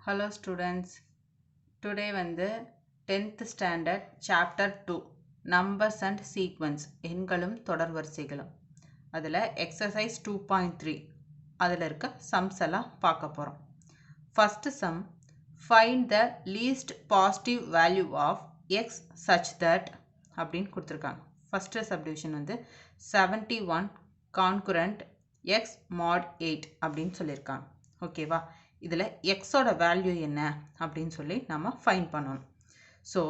Hello students. Today வந்து 10th standard chapter 2 numbers and sequence எண்களும் தொடர் வரிசைகளும் அதில் exercise 2.3 அதில் இருக்க sums எல்லாம் பார்க்க போகிறோம். First sum, find the least positive value of x such that அப்படின்னு கொடுத்துருக்காங்க. First subdivision வந்து 71 concurrent x mod 8 அப்படின்னு சொல்லியிருக்காங்க. ஓகேவா? இதில் எக்ஸோட வேல்யூ என்ன அப்படின்னு சொல்லி நம்ம ஃபைண்ட் பண்ணணும். ஸோ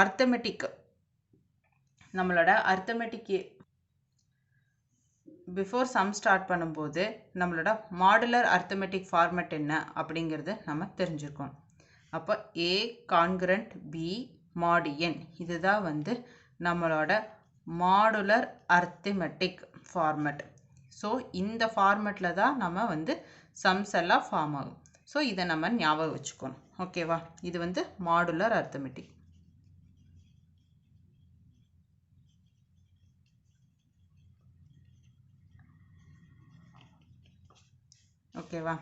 அர்த்தமெட்டிக் நம்மளோட அர்த்தமெட்டிக் பிஃபோர் சம் ஸ்டார்ட் பண்ணும்போது நம்மளோட மாடுலர் அர்த்தமெட்டிக் ஃபார்மேட் என்ன அப்படிங்கிறது நம்ம தெரிஞ்சுருக்கோம். அப்போ ஏ கான்கரண்ட் பி மாடு என் இதுதான் வந்து நம்மளோட மாடுலர் அர்த்தமெட்டிக் ஃபார்மேட். ஸோ இந்த ஃபார்மேட்டில் தான் நம்ம வந்து சம்ஸ் எல்லாம் ஃபார்ம் ஆகும். ஸோ இதை நம்ம ஞாபகம் வச்சுக்கணும். ஓகேவா? இது வந்து மாடுலர் அர்த்தமெட்டிக். ஓகேவா?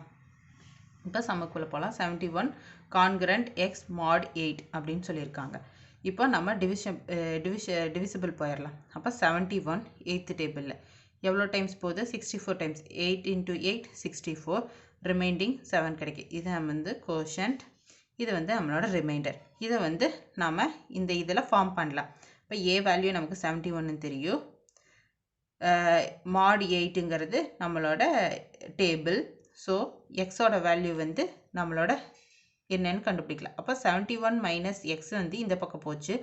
இப்போ சம்முக்குள்ளே போகலாம். 71 கான்கரண்ட் எக்ஸ் மாட் 8 அப்படின்னு சொல்லியிருக்காங்க. இப்போ நம்ம டிவிசிபிள் போயிடலாம். அப்போ 71 8th டேபிளில் எவ்வளோ டைம்ஸ் போகுது? 64 டைம்ஸ். 8 into 8 64, ரிமைண்டிங் 7 கிடைக்கும். இது நம்ம வந்து கோஷன்ட், இது வந்து நம்மளோட ரிமைண்டர். இதை வந்து நாம் இந்த இதில் ஃபார்ம் பண்ணலாம். இப்போ ஏ வேல்யூ நமக்கு 71 தெரியும். மாட் 8ங்கிறது நம்மளோட டேபிள். ஸோ எக்ஸோட வேல்யூ வந்து நம்மளோட என்னன்னு கண்டுபிடிக்கலாம். அப்போ 71 மைனஸ் எக்ஸ் வந்து இந்த பக்கம் போச்சு.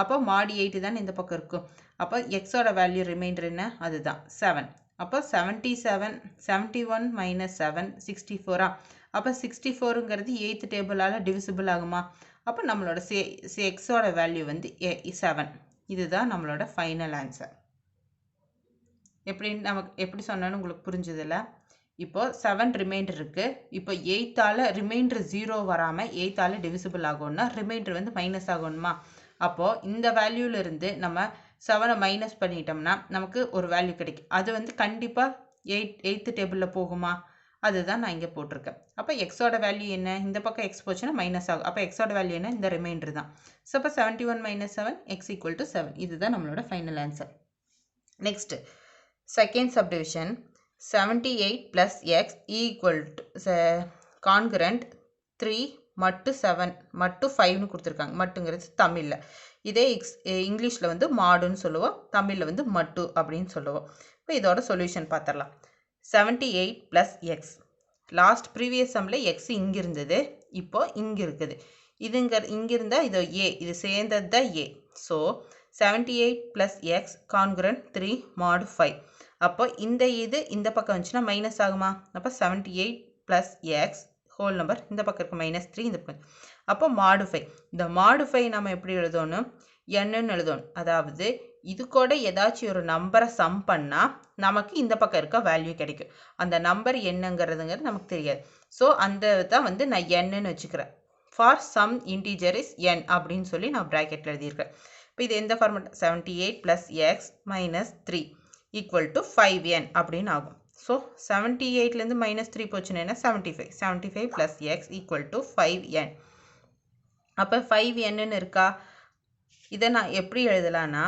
அப்போ மாடி 8 தான் இந்த பக்கம் இருக்கும். அப்போ எக்ஸோட வேல்யூ ரிமைண்டர் என்ன? அதுதான் 7. அப்போ 71 மைனஸ் 7 64. அப்போ 64ங்கிறது 8th டேபிளால் டிவிசிபிள் ஆகுமா? அப்போ நம்மளோட எக்ஸோட வேல்யூ வந்து 7. இதுதான் நம்மளோட ஃபைனல் ஆன்சர். எப்படி சொன்னாலும் உங்களுக்கு புரிஞ்சதில்ல? இப்போ 7 ரிமைண்டர் இருக்குது. இப்போ 8ஆல் ரிமைண்டர் 0 வராமல் 8ஆல் டிவிசிபிள் ஆகணும்னா ரிமைண்டர் வந்து மைனஸ் ஆகணுமா? அப்போது இந்த வேல்யூலேருந்து நம்ம 7 மைனஸ் பண்ணிட்டோம்னா நமக்கு ஒரு வேல்யூ கிடைக்கும். அது வந்து கண்டிப்பாக 8th டேபிளில் போகுமா? அதுதான் நான் இங்கே போட்டிருக்கேன். அப்போ எக்ஸோட வேல்யூ என்ன? இந்த பக்கம் எக்ஸ் போச்சுன்னா மைனஸ் ஆகும். அப்போ எக்ஸோட வேல்யூ என்ன? இந்த ரிமைண்டர் தான். ஸோ அப்போ 71 மைனஸ் 7 எக்ஸ் ஈக்குவல் டு 7. இதுதான் நம்மளோட final answer. Next second subdivision 78 plus x equal to congruent 3 மட்டு 7 மட்டு 5னு கொடுத்துருக்காங்க. மட்டுங்கிறது தமிழில். இதே இங்கிலீஷில் வந்து மாடுன்னு சொல்லுவோம், தமிழில் வந்து மட்டு அப்படின்னு சொல்லுவோம். இப்போ இதோட சொல்யூஷன் பார்த்துடலாம். 78 plus x லாஸ்ட் ப்ரீவியஸ் சம்மில் எக்ஸ் இங்கே இருந்தது, இப்போ இங்கே இருக்குது. இங்கே இருந்தால் இது ஏ, இது சேர்ந்தது தான் A. So 78 plus x congruent 3 mod 5. அப்போ இந்த பக்கம் வந்துச்சுன்னா மைனஸ் ஆகுமா? அப்போ 78 ப்ளஸ் எக்ஸ் ஹோல் நம்பர் இந்த பக்கம் இருக்குது -3 இந்த பக்கம். அப்போ மாடிஃபை, இந்த மாடிஃபை நம்ம எப்படி எழுதணும்? என்னன்னு எழுதணும். அதாவது இது கூட ஏதாச்சும் ஒரு நம்பரை சம் பண்ணால் நமக்கு இந்த பக்கம் இருக்க வேல்யூ கிடைக்கும். அந்த நம்பர் என்னங்கிறதுங்கிறது நமக்கு தெரியாது. ஸோ அந்த தான் வந்து நான் என்னன்னு வச்சுக்கிறேன். ஃபார் சம் இன்டீஜர் இஸ் என் அப்படின்னு சொல்லி நான் ப்ராக்கெட்டில் எழுதியிருக்கேன். இப்போ இது எந்த format? 78 plus X minus 3 equal to 5n அப்படின்னு ஆகும். ஸோ 78லேருந்து -3 போச்சுன்னா 75. 75 plus X equal to 5n. அப்போ 5nன்னு இருக்கா? இதை நான் எப்படி எழுதலான்னா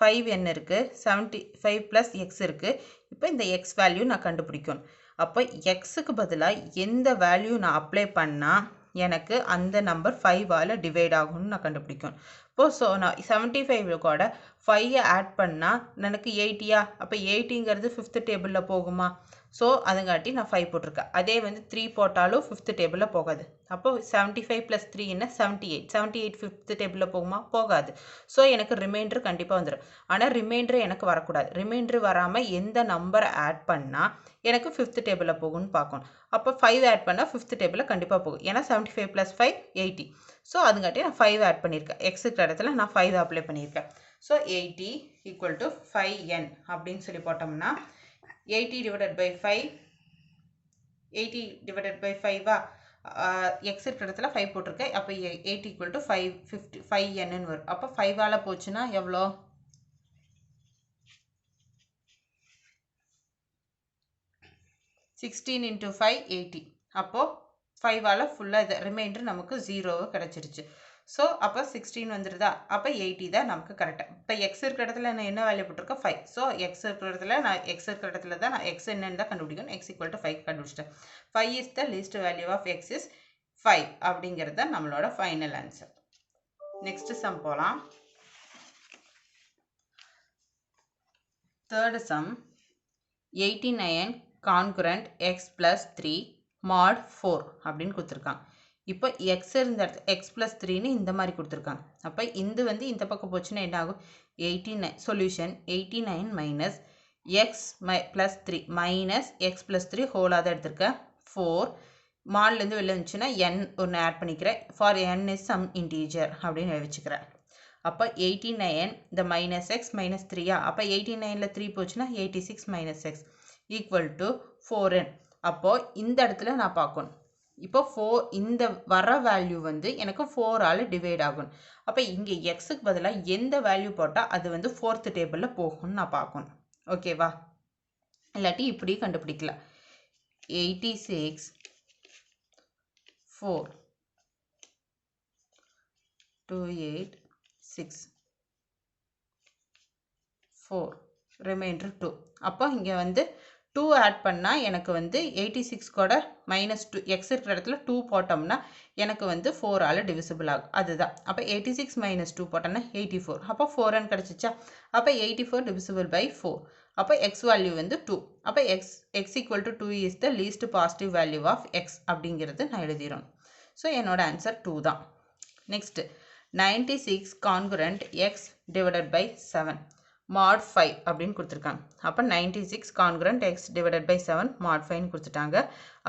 5n இருக்குது, 75 ப்ளஸ் எக்ஸ் இருக்குது. இப்போ இந்த எக்ஸ் வேல்யூ நான் கண்டுபிடிக்கணும். அப்போ எக்ஸுக்கு பதிலாக எந்த வேல்யூ நான் அப்ளை பண்ணால் எனக்கு அந்த நம்பர் 5ஆல் டிவைட் ஆகும்னு நான் கண்டுபிடிக்கணும். இப்போ நான் 75 கூட 5 ஆட் பண்ணால் எனக்கு 80யா? அப்போ 80ங்கிறது 5th டேபிளில் போகுமா? ஸோ அதுங்காட்டி நான் 5 போட்டிருக்கேன். அதே வந்து 3 போட்டாலும் 5th டேபிளில் போகாது. அப்போ 75 ப்ளஸ் 3 என்ன? 78. 78 5th டேபிளில் போகுமா? போகாது. ஸோ எனக்கு ரிமைண்டர் கண்டிப்பாக வந்துடும். ஆனால் ரிமைண்டர் எனக்கு வரக்கூடாது. ரிமைண்டர் வராமல் எந்த நம்பரை ஆட் பண்ணால் எனக்கு 5th டேபிளில் போகும்னு பார்க்கணும். அப்போ 5 ஆட் பண்ணால் 5th டேபிளில் கண்டிப்பாக போகும். ஏன்னா 75 ப்ளஸ் 5 80. ஸோ அதுங்காட்டி நான் 5 ஆட் பண்ணியிருக்கேன். எக்ஸுக்கு இடத்துல நான் 5 அப்ளை பண்ணியிருக்கேன். ஸோ 80 ஈக்குவல் டு 5n அப்படின்னு சொல்லி போட்டோம்னா 80 டிவைடட் பை 5, 80 டிவைடட் பை 5வா? எக்ஸ் இருக்கிற இடத்துல 5 போட்டிருக்கேன். அப்போ 80 ஈக்குவல் டு 5n வரும். அப்போ 5ஆல் போச்சுன்னா எவ்வளோ? 16 into 5 80. அப்போது 5ஆல் ஃபுல்லாக இது ரிமைண்டர் நமக்கு 0 கிடச்சிருச்சு. ஸோ அப்போ 16 வந்துடுதா? அப்போ 80 தான் நமக்கு கரெக்டாக. இப்போ எக்ஸ் இருக்கிற இடத்துல நான் என்ன வேல்யூ போட்டிருக்கேன்? 5. ஸோ எக்ஸ் இருக்கிற இடத்துல தான் நான் எக்ஸ் என்னன்னு தான் கண்டுபிடிக்கணும். எக்ஸ் ஈக்குவல் டு 5 கண்டுபிடிச்சிட்டேன். 5 is the least value of x is 5 அப்படிங்கிறது தான் நம்மளோட ஃபைனல் ஆன்சர். நெக்ஸ்ட் சம் போகலாம். Third sum 89 congruent x plus 3 mod 4 அப்படின்னு கொடுத்துருக்காங்க. இப்போ எக்ஸ் இருந்த இடத்துல எக்ஸ் ப்ளஸ் 3ன்னு இந்த மாதிரி கொடுத்துருக்காங்க. அப்போ இது வந்து இந்த பக்கம் போச்சுன்னா என்ன ஆகும்? 89 solution 89 minus X plus 3 minus X plus 3 ஹோலாக தான் எடுத்திருக்கேன். 4 மால்லேருந்து வெளில இருந்துச்சுன்னா n ஒன்று ஆட் பண்ணிக்கிறேன். For n is some integer அப்படின்னு வச்சுக்கிறேன். அப்போ 89 இந்த மைனஸ் எக்ஸ் மைனஸ் 3யா? அப்போ 89ல் 3 போச்சுன்னா 86 minus X equal to 4n. அப்போது இந்த இடத்துல நான் பார்க்கணும். இப்போ 4 இந்த வர வேல்யூ வந்து எனக்கு 4ஆல் டிவைட் ஆகணும். அப்போ இங்கே எக்ஸுக்கு பதிலாக எந்த வேல்யூ போட்டால் அது வந்து 4th டேபிளில் போகும்னு நான் பார்க்கணும். ஓகேவா? இல்லாட்டி இப்படி கண்டுபிடிக்கலாம். 86 4 286 4 ரிமைண்டர் 2. அப்போ இங்கே வந்து 2 ஆட் பண்ணால் எனக்கு வந்து 86 கூட -2 எக்ஸ் இருக்கிற இடத்துல 2 போட்டோம்னா எனக்கு வந்து 4ஆல் டிவிசிபிள் ஆகும். அதுதான். அப்போ 86 - 2 போட்டோம்னா 84. அப்போ 4n கிடச்சிச்சா? அப்போ 84 டிவிசிபிள் பை 4. அப்போ எக்ஸ் வேல்யூ வந்து 2. அப்போ x equal to 2 is the least positive value of x அப்படிங்கிறது நான் எழுதிடணும். ஸோ என்னோட ஆன்சர் 2 தான். Next 96 congruent x divided by 7 mod 5 அப்படின்னு கொடுத்துருக்காங்க. அப்போ 96 congruent x divided by 7 mod 5ன்னு கொடுத்துட்டாங்க.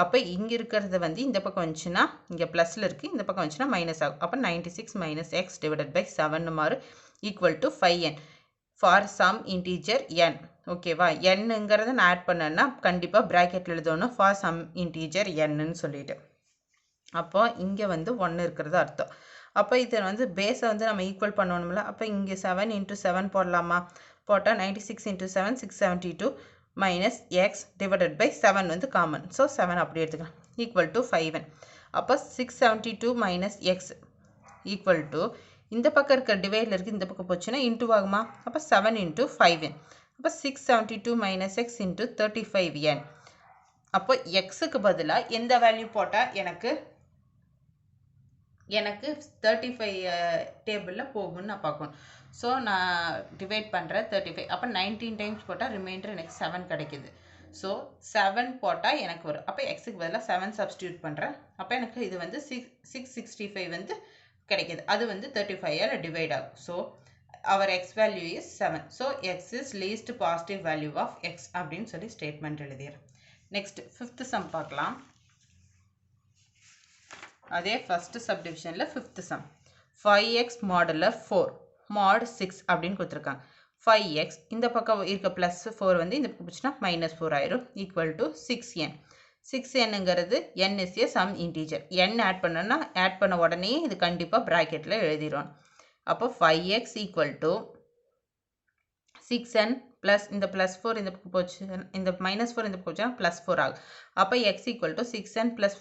அப்போ இங்கே இருக்கிறது வந்து இந்த பக்கம் வந்துச்சுன்னா இங்கே ப்ளஸில் இருக்குது, இந்த பக்கம் வந்துச்சுன்னா மைனஸ் ஆகும். அப்போ 96 மைனஸ் எக்ஸ் டிவைடட் பை 7 மாறு equal to 5n for some integer n. ஓகேவா? என்னங்கிறத நான் ஆட் பண்ணேன்னா கண்டிப்பாக ப்ராக்கெட்டில் எழுதணும் ஃபார் சம் இன்டீஜர் என்னன்னு சொல்லிட்டு. அப்போ இங்கே வந்து 1 இருக்கிறது அர்த்தம். அப்போ இதை வந்து பேஸை வந்து நம்ம ஈக்குவல் பண்ணணும்ல. அப்போ இங்கே 7 × 7 போடலாமா? போட்டால் 96 × 7 672 மைனஸ் எக்ஸ் டிவைடட் பை 7 வந்து காமன். ஸோ 7 அப்படி எடுத்துக்கலாம் ஈக்குவல் டு 5n. அப்போ 672 மைனஸ் எக்ஸ் ஈக்குவல் டு இந்த பக்கம் இருக்கிற டிவைடில் இருக்குது, இந்த பக்கம் போச்சுன்னா இன்ட்டு ஆகுமா? அப்போ 7 × 5n. அப்போ 672 மைனஸ் எக்ஸ் × 35n. அப்போ எக்ஸுக்கு பதிலாக எந்த வேல்யூ போட்டால் எனக்கு 35 டேபிளில் போகும்னு நான் பார்க்கணும். ஸோ நான் டிவைட் பண்ணுறேன் 35. அப்போ 19 டைம்ஸ் போட்டால் ரிமைண்டர் எனக்கு 7 கிடைக்குது. ஸோ 7 போட்டால் எனக்கு வரும். அப்போ எக்ஸுக்கு பதிலாக 7 சப்ஸ்டியூட் பண்ணுறேன். அப்போ எனக்கு இது வந்து 665 வந்து கிடைக்கிது. அது வந்து 35ஆல் டிவைட் ஆகும். So our x value is 7. So x is least positive value of x அப்படின்னு சொல்லி ஸ்டேட்மெண்ட் எழுதிடுறேன். நெக்ஸ்ட் 5th சம் பார்க்கலாம். அதே ஃபஸ்ட்டு சப்டிவிஷனில் 5th sum 5x modular 4 mod 6 அப்படின்னு கொடுத்துருக்காங்க. 5x இந்த பக்கம் இருக்க ப்ளஸ் 4 வந்து இந்த பக்கம் போச்சுன்னா -4 ஆயிரும் ஈக்குவல் டு 6n. 6nங்கிறது n is a some integer. n add பண்ணோன்னா ஆட் பண்ண உடனே இது கண்டிப்பாக ப்ராக்கெட்டில் எழுதிடும். அப்போ 5x equal to 6n plus இந்த +4 இந்த பக்கம் போச்சு, இந்த -4 இந்த பக்கம் போச்சுன்னா +4 ஆகும். அப்போ x equal to 6n +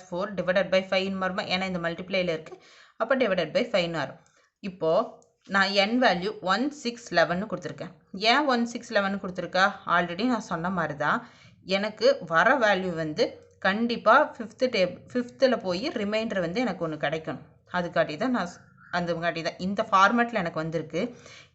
4 divided by 5 வருமா? ஏன்னா இந்த மல்டிப்ளையில் இருக்குது. அப்போ டிவைடட் பை 5 வரும். இப்போது நான் n வேல்யூ 1611 கொடுத்துருக்கேன். ஏன் 1611 கொடுத்துருக்கா? ஆல்ரெடி நான் சொன்ன மாதிரி தான் எனக்கு வர வேல்யூ வந்து கண்டிப்பாக 5th போய் ரிமைண்டர் வந்து எனக்கு ஒன்று கிடைக்கும். அதுக்காட்டி தான் இந்த ஃபார்மேட்டில் எனக்கு வந்திருக்கு.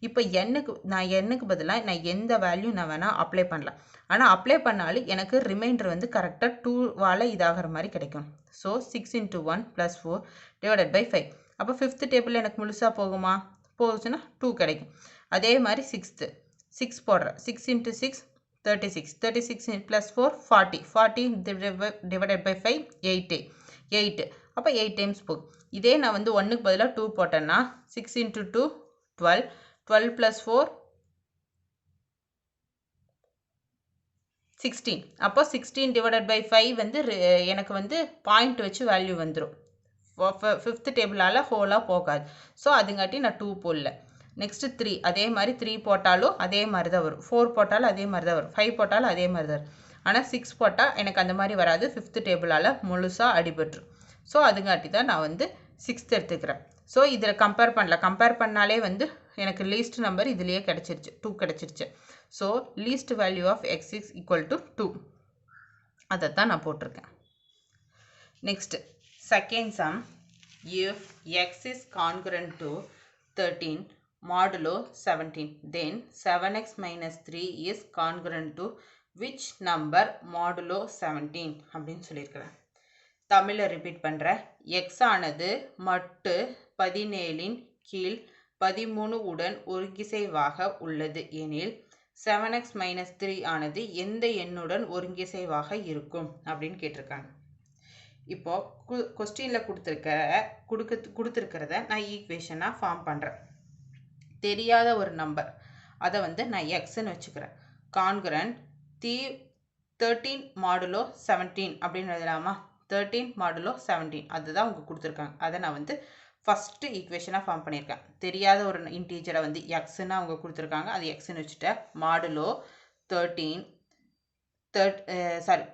இப்போ எண்ணுக்கு பதிலாக நான் எந்த வேல்யூ நான் வேணால் அப்ளை பண்ணலாம். ஆனால் அப்ளை பண்ணாலும் எனக்கு ரிமைண்டர் வந்து கரெக்டாக 2வால் இதாகிற மாதிரி கிடைக்கும். So 6 × 1 + 4 divided by 5. அப்போ 5th டேபிளில் எனக்கு முழுசாக போகுமா? போகுச்சுன்னா 2 கிடைக்கும். அதே மாதிரி 6 போடுறேன். 6 × 6 36. 36 + 4 40. 40 டிவைடட் பை 5 8. அப்போ 8 டைம்ஸ் போகும். இதே நான் வந்து 1க்கு பதிலாக 2 போட்டேன்னா 6 × 2 12. 12 + 4 16. அப்போ 16 டிவைடட் பை 5 வந்து எனக்கு வந்து பாயிண்ட் வச்சு வேல்யூ வந்துடும். 5th டேபிளால் ஹோலாக போகாது. ஸோ அதுங்காட்டி நான் 2 போடல. நெக்ஸ்ட்டு 3. அதே மாதிரி 3 போட்டாலும் அதே மாதிரி தான் வரும். 4 போட்டாலும் அதே மாதிரி தான் வரும். 5 போட்டாலும் அதே மாதிரி தான் வரும். ஆனால் 6 போட்டால் எனக்கு அந்த மாதிரி வராது, 5th டேபிளால் முழுசாக அடிபட்டுரும். ஸோ அதுங்காட்டி தான் நான் வந்து 6th எடுத்துக்கிறேன். ஸோ இதில் கம்பேர் பண்ணாலே வந்து எனக்கு லீஸ்ட் நம்பர் இதுலேயே கிடச்சிருச்சு, 2 கிடச்சிருச்சு. So least value of x is equal to 2. அதை தான் நான் போட்டிருக்கேன். Next second sum. if x is congruent to 13 modulo 17, then 7x minus 3 is congruent to which number modulo 17 அப்படின்னு சொல்லியிருக்கிறேன். தமிழில் ரிப்பீட் பண்ணுறேன். x ஆனது மட்டு 17 கீழ் 13 உடன் ஒருங்கிசைவாக உள்ளது எனில் 7x minus 3 ஆனது எந்த எண்ணுடன் ஒருங்கிசைவாக இருக்கும் அப்படின்னு கேட்டிருக்காங்க. இப்போ கொஸ்டினில் கொடுத்துருக்கிறத நான் ஈக்குவேஷனாக ஃபார்ம் பண்ணுறேன். தெரியாத ஒரு நம்பர், அதை வந்து நான் எக்ஸ்ன்னு வச்சுக்கிறேன். கான்குரண்ட் 13 மாடுலோ 17 அப்படின்னு எழுதலாமா? 13 மாடுலோ 17 அதுதான் அவங்க கொடுத்துருக்காங்க. அதை நான் வந்து ஃபஸ்ட்டு ஈக்குவேஷனாக ஃபார்ம் பண்ணியிருக்கேன். தெரியாத ஒரு இன்டீஜரை வந்து எக்ஸ்ன்னு அவங்க கொடுத்துருக்காங்க, அது எக்ஸ்ன்னு வச்சுட்டேன். மாடுலோ 13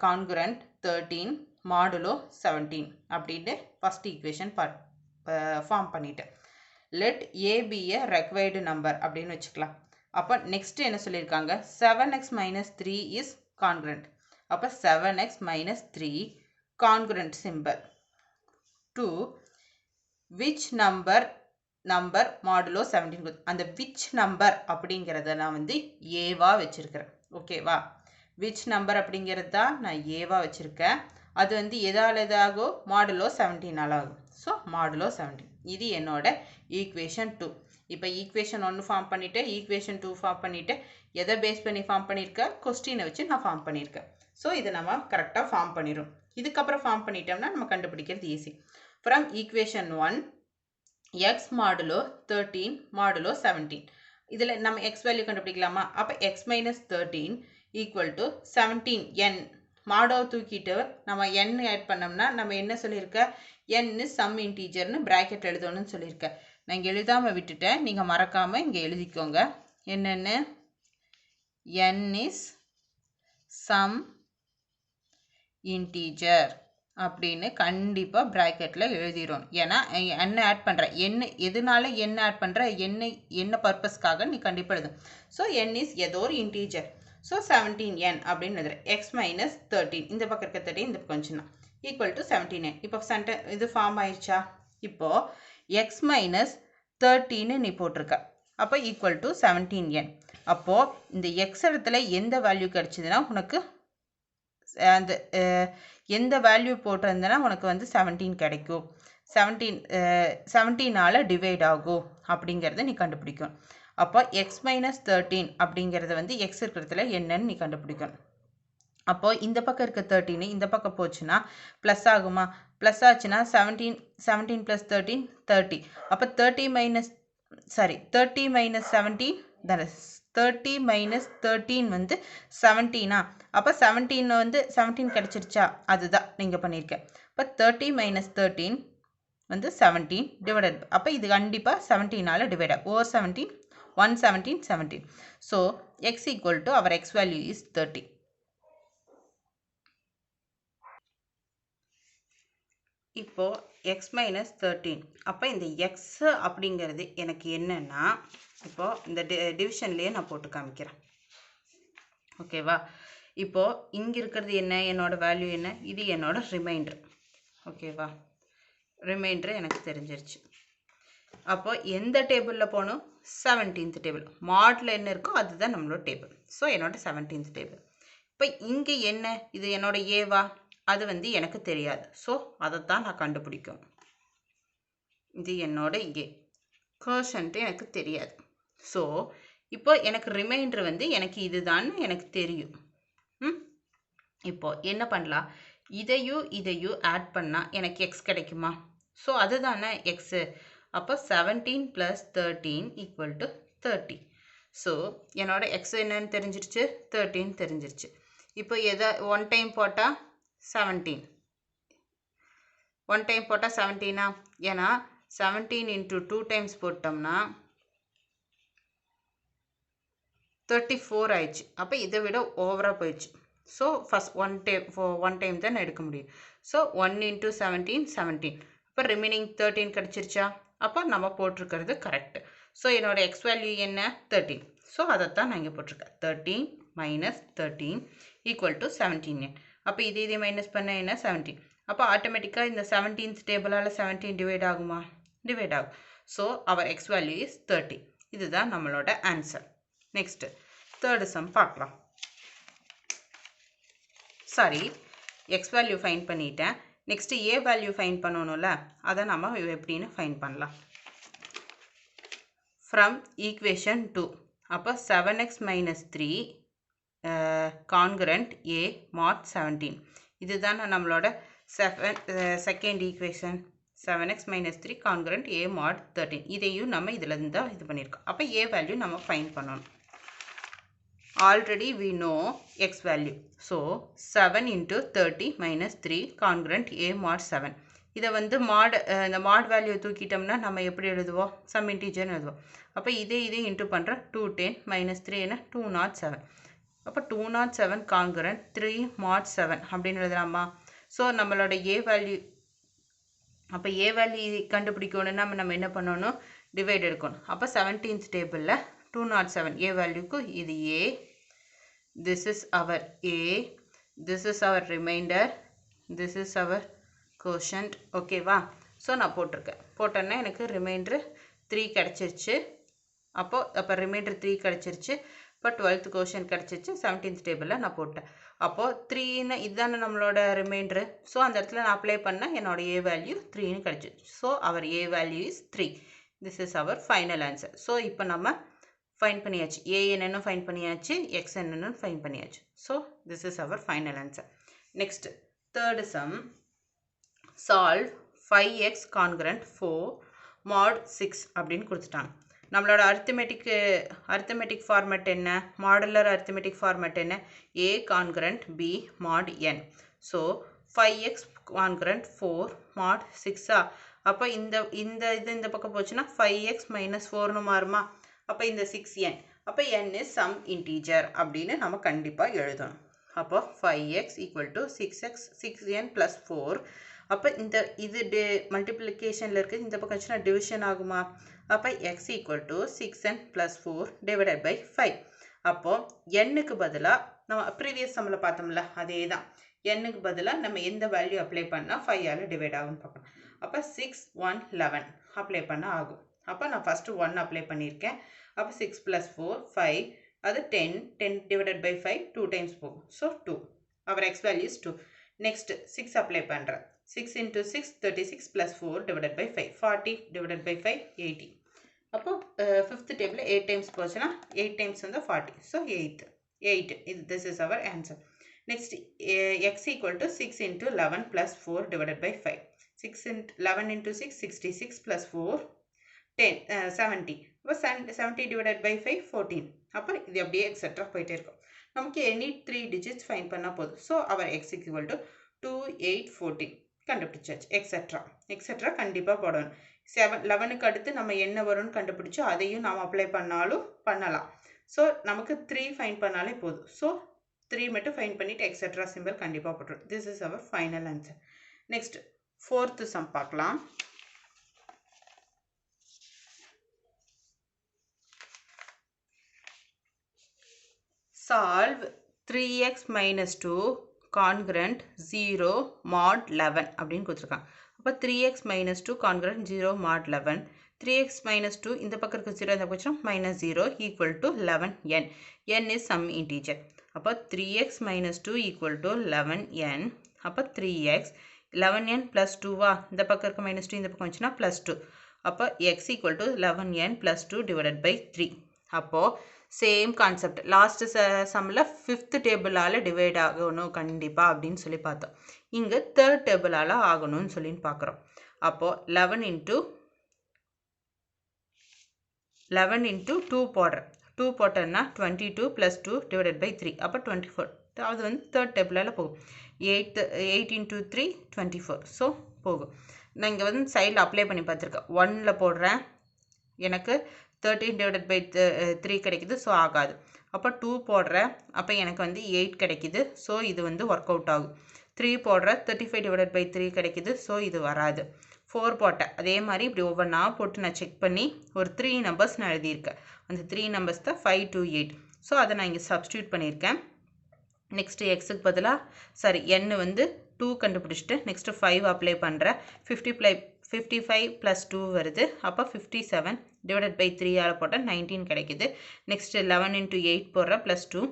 கான்குரண்ட் 13 மாடுலோ 17 அப்படின்னு ஃபஸ்ட் ஈக்குவேஷன் ஃபார்ம் பண்ணிட்டேன். Let a be a required number அப்படின்னு வச்சுக்கலாம். அப்போ நெக்ஸ்ட் என்ன சொல்லியிருக்காங்க? 7x minus 3 is congruent. அப்போ 7x minus 3 congruent symbol to which number modulo 17. அந்த விச் நம்பர் அப்படிங்கிறத நான் வந்து ஏவா வச்சுருக்கிறேன். ஓகேவா? விச் நம்பர் அப்படிங்கிறது தான் நான் ஏவா வச்சுருக்கேன். அது வந்து எதாகும்? மாடுலோ 17 ஆகும். ஸோ மாடுலோ 17 இது என்னோட ஈக்குவேஷன் 2. இப்போ ஈக்குவேஷன் 1 ஃபார்ம் பண்ணிவிட்டு ஈக்குவேஷன் 2 ஃபார்ம் பண்ணிவிட்டு எதை பேஸ் பண்ணி ஃபார்ம் பண்ணியிருக்கேன்? கொஸ்டினை வச்சு நான் ஃபார்ம் பண்ணியிருக்கேன். ஸோ இதை நம்ம கரெக்டாக ஃபார்ம் பண்ணிடும். இதுக்கப்புறம் ஃபார்ம் பண்ணிட்டோம்னா நம்ம கண்டுபிடிக்கிறது easy. From equation 1 X modulo 13 modulo 17. இதில் நம்ம எக்ஸ் வேல்யூ கண்டுபிடிக்கலாமா? அப்போ எக்ஸ் மைனஸ் 13 ஈக்குவல் டு 17 என். மாடோவை தூக்கிட்டு நம்ம n ஆட் பண்ணோம்னா நம்ம என்ன சொல்லியிருக்க? n இஸ் சம் இன்டீஜர்னு பிராக்கெட் எழுதணும்னு சொல்லியிருக்கேன். நான் இங்கே எழுதாமல் விட்டுட்டேன், நீங்கள் மறக்காமல் இங்கே எழுதிக்கோங்க. என்னென்னு? n இஸ் சம் இன்டீஜர் அப்படின்னு கண்டிப்பாக ப்ராக்கெட்டில் எழுதிடும். ஏன்னா என்ன ஆட் பண்ணுற என்ன, எதனால என்ன ஆட் பண்ணுற, என்ன பர்பஸ்க்காக நீ கண்டிப்பாக எழுதும். ஸோ n இஸ் ஏதோ ஒரு இன்டீஜர். ஸோ 17n அப்படின்னு எழுதுறேன். எக்ஸ் மைனஸ் 13 இந்த பக்கம் இருக்க 13 இந்த பக்கம் வந்துச்சுன்னா ஈக்குவல் டு 17n. இப்போ இது ஃபார்ம் ஆயிடுச்சா? இப்போது எக்ஸ் மைனஸ் 13 நீ போட்டிருக்க, அப்போ ஈக்குவல் டு 17n. அப்போது இந்த எக்ஸ் இடத்துல எந்த வேல்யூ கிடச்சிதுன்னா உனக்கு அந்த எந்த வேல்யூ போட்டிருந்தனா உனக்கு வந்து 17 கிடைக்கும். 17ஆல் டிவைட் ஆகும் அப்படிங்கிறத நீ கண்டுபிடிக்கும். அப்போ எக்ஸ் மைனஸ் 13 அப்படிங்கிறத வந்து எக்ஸ் இருக்கிறதுல என்னன்னு நீ கண்டுபிடிக்கணும். அப்போது இந்த பக்கம் இருக்க 13 இந்த பக்கம் போச்சுன்னா ப்ளஸ் ஆகுமா? ப்ளஸ் ஆச்சுன்னா 17 ப்ளஸ் 13 30. அப்போ 30 மைனஸ் 17 தட் இஸ் 30 மைனஸ் 13 வந்து 17ஆ? அப்போ 17 வந்து 17 கிடச்சிருச்சா? அதுதான் நீங்கள் பண்ணியிருக்கேன். இப்போ 30 மைனஸ் 13 வந்து 17 டிவைடட். அப்போ இது கண்டிப்பாக 17ஆல் டிவைட் ஆகும். Over 17 117 17. So x equal to our x value is 30. இப்போ x minus 13. அப்போ இந்த x அப்படிங்கிறது எனக்கு என்னன்னா, இப்போ இந்த டிவிஷன்லேயே நான் போட்டு காமிக்கிறேன். ஓகேவா? இப்போ இங்கே இருக்கிறது என்ன? என்னோட வேல்யூ என்ன? இது என்னோட ரிமைண்டர். ஓகேவா? ரிமைண்டர் எனக்கு தெரிஞ்சிருச்சு. அப்போ எந்த டேபிளில் போகணும்? 17th table. மாடில் என்ன இருக்கோ அதுதான் நம்மளோட டேபிள். ஸோ என்னோட 17th டேபிள். இப்போ இங்கே என்ன? இது என்னோட ஏவா? அது வந்து எனக்கு தெரியாது. ஸோ அதைத்தான் நான் கண்டுபிடிக்கும். இது என்னோட ஏ. கோஷன்ட்டு எனக்கு தெரியாது. ஸோ இப்போ எனக்கு ரிமைண்டர் வந்து எனக்கு இதுதான் எனக்கு தெரியும். இப்போ என்ன பண்ணலாம்? இதையும் ஆட் பண்ணால் எனக்கு எக்ஸ் கிடைக்குமா? ஸோ அதுதானே எக்ஸு. அப்போ 17 + 13 = 30. ஸோ என்னோட எக்ஸ் என்னன்னு தெரிஞ்சிருச்சு? 13 தெரிஞ்சிருச்சு. இப்போ ஒன் டைம் போட்டால் 17. ஒன் டைம் போட்டால் 17ஆ? ஏன்னா 17 × 2 டைம்ஸ் போட்டோம்னா 34 ஆயிடுச்சு. அப்போ இதை விட ஓவராக போயிடுச்சு. ஸோ ஃபஸ்ட் ஒன் டைம் தான் நான் எடுக்க முடியும். So 1 into 17 17. அப்போ ரிமைனிங் 13 கிடச்சிருச்சா? அப்போ நம்ம போட்டிருக்கிறது கரெக்டு. ஸோ என்னோட எக்ஸ் வேல்யூ என்ன? 13. ஸோ அதைத்தான் நான் இங்கே போட்டிருக்கேன். 13 minus 13 equal to 17n. அப்போ இதே மைனஸ் பண்ண என்ன? 17. அப்போ ஆட்டோமேட்டிக்காக இந்த 17th டேபிளால் 17 டிவைட் ஆகுமா? டிவைட் ஆகும். So our x value is 30. இதுதான் நம்மளோட ஆன்சர். நெக்ஸ்ட்டு தேர்டு சம் பார்க்கலாம். சாரி, எக்ஸ் வேல்யூ ஃபைன் பண்ணிட்டேன். நெக்ஸ்ட்டு ஏ வேல்யூ ஃபைன் பண்ணணும்ல, அதை நம்ம எப்படின்னு ஃபைன் பண்ணலாம். From equation 2. அப்போ 7x minus 3 congruent a mod 17. இதுதான் நம்மளோட second equation. 7x minus 3 congruent a mod 13. இதையும் நம்ம இதில் இருந்தால் இது பண்ணியிருக்கோம். அப்போ ஏ வேல்யூ நம்ம ஃபைன் பண்ணணும். Already we know x value. So 7 into 30 minus 3 congruent a mod 7. இதை வந்து இந்த mod வேல்யூ தூக்கிட்டோம்னா நம்ம எப்படி எழுதுவோம்? சம் இன்டீஜர்னு எழுதுவோம். அப்போ இதே இன்ட்டு பண்ணுறோம். 210 minus 3 என்ன? 207. அப்போ 207 congruent 3 mod 7 அப்படின்னு எழுதலாமா? ஸோ நம்மளோட ஏ வேல்யூ, அப்போ ஏ வேல்யூ கண்டுபிடிக்கணும்னா நம்ம என்ன பண்ணணும்? டிவைட் எடுக்கணும். அப்போ 17th டேபிளில் 207 ஏ வேல்யூக்கு இது ஏ, this is our A, this is our remainder, this is our quotient. ஓகேவா? ஸோ நான் போட்டிருக்கேன். போட்டேன்னா எனக்கு ரிமைண்டர் 3 கிடச்சிருச்சு. அப்போ ரிமைண்டர் 3 கிடச்சிருச்சு. இப்போ 12th quotient கிடச்சிருச்சு. 17th டேபிளில் நான் போட்டேன். அப்போது 3ன்னு இதுதானே நம்மளோட ரிமைண்டரு. ஸோ அந்த இடத்துல நான் அப்ளை பண்ணால் என்னோட ஏ வேல்யூ 3ன்னு கிடச்சிருச்சு. So our a value is 3. This is our final answer. So இப்போ நம்ம ஃபைன் பண்ணியாச்சு. ஏ என்னன்னு ஃபைன் பண்ணியாச்சு, எக்ஸ் என்னன்னு ஃபைன் பண்ணியாச்சு. So this is our final answer. Next third sum. Solve 5x congruent 4 mod 6 அப்படின்னு கொடுத்துட்டாங்க. நம்மளோட அரித்தமெட்டிக் ஃபார்மேட் என்ன? மாடுலர் அரித்தமெட்டிக் ஃபார்மேட் என்ன? A congruent b mod n. So 5x congruent 4 mod 6. அப்போ இந்த பக்கம் போச்சுன்னா 5x minus 4ன்னு மாறுமா? அப்போ இந்த 6n. அப்போ n is some integer அப்படின்னு நம்ம கண்டிப்பாக எழுதணும். அப்போ 5x equal to 6n plus 4. அப்போ இது மல்டிப்ளிகேஷனில் இருக்குது. இந்த பக்கம் வச்சுன்னா டிவிஷன் ஆகுமா? அப்போ x equal to 6n plus 4 divided by 5. அப்போது n-க்கு பதிலாக நம்ம ப்ரீவியஸ் சம்மில் பார்த்தோம்ல, அதே தான். n-க்கு பதிலாக நம்ம எந்த வேல்யூ அப்ளை பண்ணால் 5ஆல் டிவைட் ஆகும்னு பார்க்கணும். அப்போ 6 1 11 அப்ளை பண்ண ஆகும். அப்போ நான் ஃபஸ்ட்டு 1 அப்ளை பண்ணியிருக்கேன். அப்போ 6 plus 4 5, அது 10 divided by 5 2 times போகும். So 2. Our x value is 2. Next 6 apply பண்ணுறேன். 6 into 6 36 plus 4 divided by 5 40 divided by 5 80. அப்போ 5th டேபிளில் 8 டைம்ஸ் போச்சுன்னா 8 டைம்ஸ் வந்து 40. So 8. This is our answer. Next x equal to 6 into 11 plus 4 divided by 5. 11 into 6 66 plus 4 70. அப்போ 70 divided by 5 14. அப்போ இது அப்படியே etcetera போயிட்டே இருக்கும். நமக்கு எனி 3 digits ஃபைன் பண்ணால் போதும். So our x equal to 2 8 14 கண்டுபிடிச்சாச்சு. எக்ஸெட்ரா கண்டிப்பாக போடணும். 11க்கு அடுத்து நம்ம என்ன வரும்னு கண்டுபிடிச்சோ அதையும் நாம் அப்ளை பண்ணாலும் பண்ணலாம். ஸோ நமக்கு 3 ஃபைன் பண்ணாலே போதும். ஸோ 3 மட்டும் ஃபைன் பண்ணிவிட்டு எக்ஸெட்ரா சிம்பிள் கண்டிப்பாக போட்டுரும். This is our final answer. Next 4th sum பார்க்கலாம். Solve 3x minus 2 congruent 0 mod 11 அப்படின்னு கொடுத்துருக்காங்க. அப்போ 3x minus 2 congruent 0 mod 11. 3x minus 2 இந்த பக்கம் இருக்க 0 இந்த பக்கம் minus 0 equal to 11n. n is some integer. அப்போ 3x minus 2 equal to 11n. அப்போ 3x 11n plus 2வா, இந்த பக்கம் இருக்க minus 2 இந்த பக்கம் வந்துச்சுன்னா plus 2. அப்போ x equal to 11n plus 2 divided by 3. அப்போது சேம் கான்செப்ட் லாஸ்ட் சம்மில் 5th டேபிளால் டிவைட் ஆகணும் கண்டிப்பாக அப்படின்னு சொல்லி பார்த்தோம். இங்கே 3rd டேபிளால் ஆகணும்னு சொல்லின்னு பார்க்குறோம். அப்போது 11 into 2 போடுறேன். 2 போட்டேன்னா 22 plus 2 divided by 3. அப்போ 24. அது வந்து 3rd டேபிளால் போகும். 8 into 3 24. ஸோ போகும். நான் இங்கே வந்து சைடில் அப்ளை பண்ணி பார்த்துருக்கேன். 1ல் போடுறேன், எனக்கு 13 divided by 3 கிடைக்குது. ஸோ ஆகாது. அப்போ 2 போடுறேன், அப்போ எனக்கு வந்து 8 கிடைக்குது. ஸோ இது வந்து ஒர்க் அவுட் ஆகும். 3 போடுறேன், 35 divided by 3 கிடைக்குது. ஸோ இது வராது. 4 போட்டேன், அதே மாதிரி இப்படி ஒவ்வொன்றா போட்டு நான் செக் பண்ணி ஒரு 3 நம்பர்ஸ் நான் எழுதியிருக்கேன். அந்த 3 நம்பர்ஸ் தான் 5 2 8. ஸோ அதை நான் இங்கே சப்ஸ்டியூட் பண்ணியிருக்கேன். நெக்ஸ்ட்டு எக்ஸுக்கு பதிலாக சாரி n வந்து 2 கண்டுபிடிச்சிட்டு நெக்ஸ்ட்டு 5 அப்ளை பண்ணுறேன். 55 + 2 வருது. அப்போ 57 divided by 3 போட்டால் 19 கிடைக்குது. நெக்ஸ்ட்டு 11 × 8 போடுறேன் +2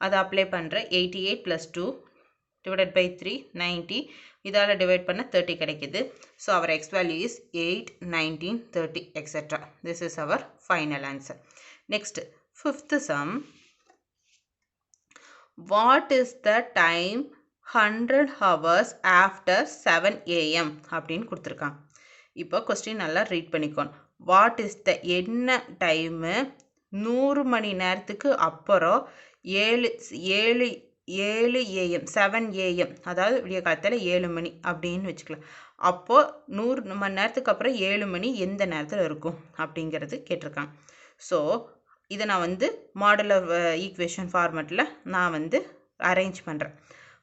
அதை அப்ளை பண்ணுறேன். 88 + 2 divided by 3 90. இதால் டிவைட் பண்ண 30 கிடைக்குது. So our x value is 8 19 30 etc. This is our final answer. Next, fifth sum. What is the time 100 hours after 7 AM அப்படின்னு கொடுத்துருக்காங்க. இப்போ கொஸ்டின் நல்லா ரீட் பண்ணிக்கோணும். வாட் இஸ் த என்ன டைமு 100 மணி நேரத்துக்கு அப்புறம் 7 AM 7 AM, அதாவது விடிய காலத்தில் 7 மணி அப்படின்னு வச்சுக்கலாம். அப்போது 100 மணி நேரத்துக்கு அப்புறம் 7 மணி எந்த நேரத்தில் இருக்கும் அப்படிங்கிறது கேட்டிருக்காங்க. ஸோ இதை நான் வந்து மாடுலர் ஈக்குவேஷன் ஃபார்மெட்டில் நான் வந்து அரேஞ்ச் பண்ணுறேன்.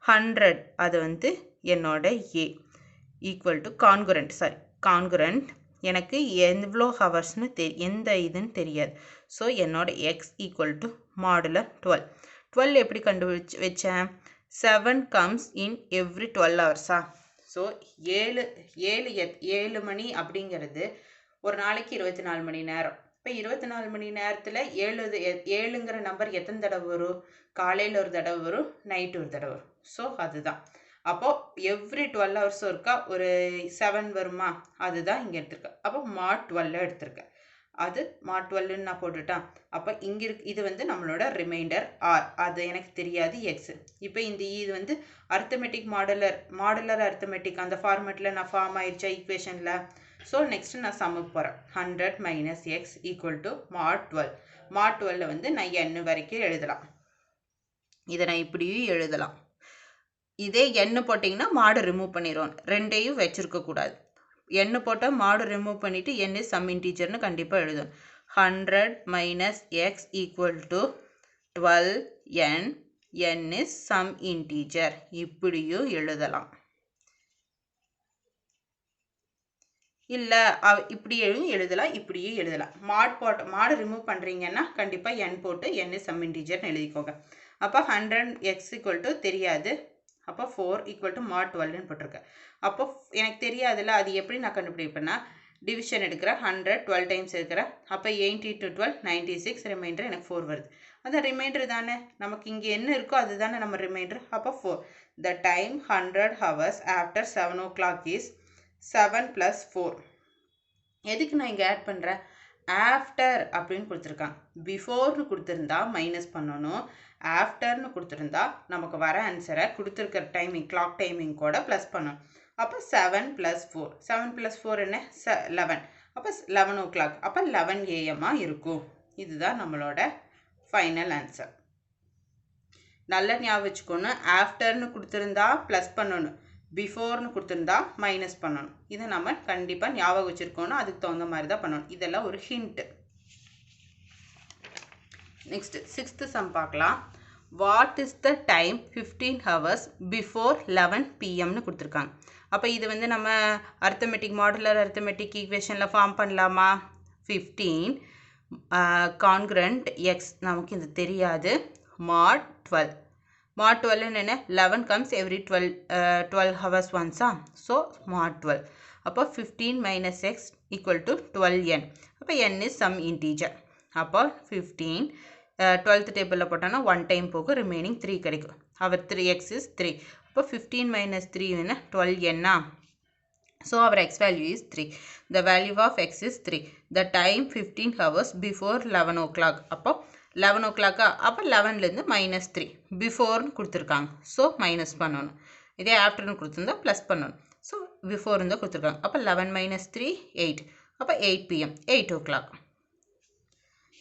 100 அது வந்து என்னோட ஏ ஈக்குவல் டு கான்குரண்ட் எனக்கு எவ்வளோ ஹவர்ஸ்னு எந்த இதுன்னு தெரியாது. ஸோ என்னோட எக்ஸ் ஈக்குவல் டு மாடுலர் 12 எப்படி கண்டுபிடிச்சி வச்சேன்? 7 comes in every 12 hours. So 7 மணி அப்படிங்கிறது ஒரு நாளைக்கு 24 மணி நேரம். இப்போ 24 மணி நேரத்தில் 7ங்கிற நம்பர் எத்தனை தடவை வரும்? காலையில் ஒரு தடவை வரும், நைட்டு ஒரு தடவை வரும். ஸோ அதுதான். அப்போது எவ்ரி 12 ஹவர்ஸும் இருக்கா ஒரு 7 வருமா? அதுதான் இங்கே எடுத்திருக்கேன். அப்போ mod 12 எடுத்திருக்கேன். அது mod 12ன்னு நான் போட்டுட்டேன். அப்போ இங்கே இது வந்து நம்மளோட ரிமைண்டர் ஆர், அது எனக்கு தெரியாது எக்ஸ். இப்போ இது வந்து அர்த்தமெட்டிக் மாடுலர் அர்த்தமெட்டிக் அந்த ஃபார்மெட்டில் நான் ஃபார்ம் ஆயிடுச்சா ஈக்குவேஷனில். ஸோ நெக்ஸ்ட்டு நான் சம்முக்கு போகிறேன். 100 - x = mod 12. mod 12 வந்து நான் n வரைக்கும் எழுதலாம். இதை நான் இப்படியும் எழுதலாம். இதே n போட்டிங்கன்னா மாடு ரிமூவ் பண்ணிடுவோம். ரெண்டையும் வச்சுருக்கக்கூடாது. n போட்டால் மாடு ரிமூவ் பண்ணிவிட்டு n is some integerன்னு கண்டிப்பாக எழுதணும். 100 - x = 12n, n is some integer. இப்படியும் எழுதலாம். இல்லை இப்படியும் எழுதலாம், இப்படியும் எழுதலாம். மாடு ரிமூவ் பண்ணுறீங்கன்னா கண்டிப்பாக n போட்டு n is some integerன்னு எழுதிக்கோங்க. அப்போ 100 x = தெரியாது. அப்போ 4 = mod 12ன்னு போட்டிருக்கேன். அப்போ எனக்கு தெரியாதுல்ல, அது எப்படி நான் கண்டுபிடிப்பேன்னா டிவிஷன் எடுக்கிறேன். 100 12 டைம்ஸ் எடுக்கிறேன். அப்போ 80 × 12 96, ரிமைண்டர் எனக்கு 4 வருது. அது ரிமைண்டர் தானே, நமக்கு இங்கே என்ன இருக்கோ அது தானே நம்ம ரிமைண்டர். அப்போ 4. The time 100 hours after 7 o'clock is 7 + 4. எதுக்கு நான் இங்கே ஆட் பண்ணுறேன்? ஆஃப்டர் அப்படின்னு கொடுத்துருக்காங்க. பிஃபோர்னு கொடுத்துருந்தா மைனஸ் பண்ணணும், ஆஃப்டர்னு கொடுத்துருந்தா நமக்கு வர ஆன்சரை கொடுத்துருக்கிற டைமிங் கிளாக் டைமிங் கூட ப்ளஸ் பண்ணணும். அப்போ 7 + 4. 7 + 4 என்ன? 11. அப்போ 11 o'clock. அப்போ 11 AM இருக்கும். இதுதான் நம்மளோட ஃபைனல் ஆன்சர். நல்லா ஞாபகம் வச்சுக்கணும். ஆஃப்டர்னு கொடுத்துருந்தா ப்ளஸ் பண்ணணும், பிஃபோர்னு கொடுத்துருந்தா மைனஸ் பண்ணணும். இதை நம்ம கண்டிப்பாக ஞாபகம் வச்சுருக்கோணும். அதுக்கு தகுந்த மாதிரி தான் பண்ணணும். இதெல்லாம் ஒரு ஹிண்ட்டு. நெக்ஸ்ட் 6th சம் பார்க்கலாம். What is the time 15 hours before 11 PM கொடுத்துருக்காங்க. அப்போ இது வந்து நம்ம அர்த்தமெட்டிக் மாடுலர் அர்த்தமெட்டிக் ஈக்குவேஷனில் ஃபார்ம் பண்ணலாமா? 15 கான்குரண்ட் எக்ஸ் நமக்கு இது தெரியாது. mod 12. mod 12 என்ன? 11 comes every 12 hours once. So mod 12. அப்போ 15 - x = 12n. அப்போ n is some integer. அப்போ 15 12th டேபிளில் போட்டோன்னா 1 டைம் போகும், ரிமைனிங் 3 கிடைக்கும். அவர் 3x is 3. அப்போ 15 - 3 என்ன? 12n. So our x value is 3. The value of x is 3. The time 15 hours before 11 o'clock. அப்போ 11 o'clock. அப்போ 11லேருந்து -3 பிஃபோர்னு கொடுத்துருக்காங்க. ஸோ மைனஸ் பண்ணணும். இதே ஆஃப்டர்னு கொடுத்துருந்தா ப்ளஸ் பண்ணணும். ஸோ பிஃபோர் இருந்தால் கொடுத்துருக்காங்க. அப்போ 11 - 3 8. அப்போ 8 PM 8 o'clock.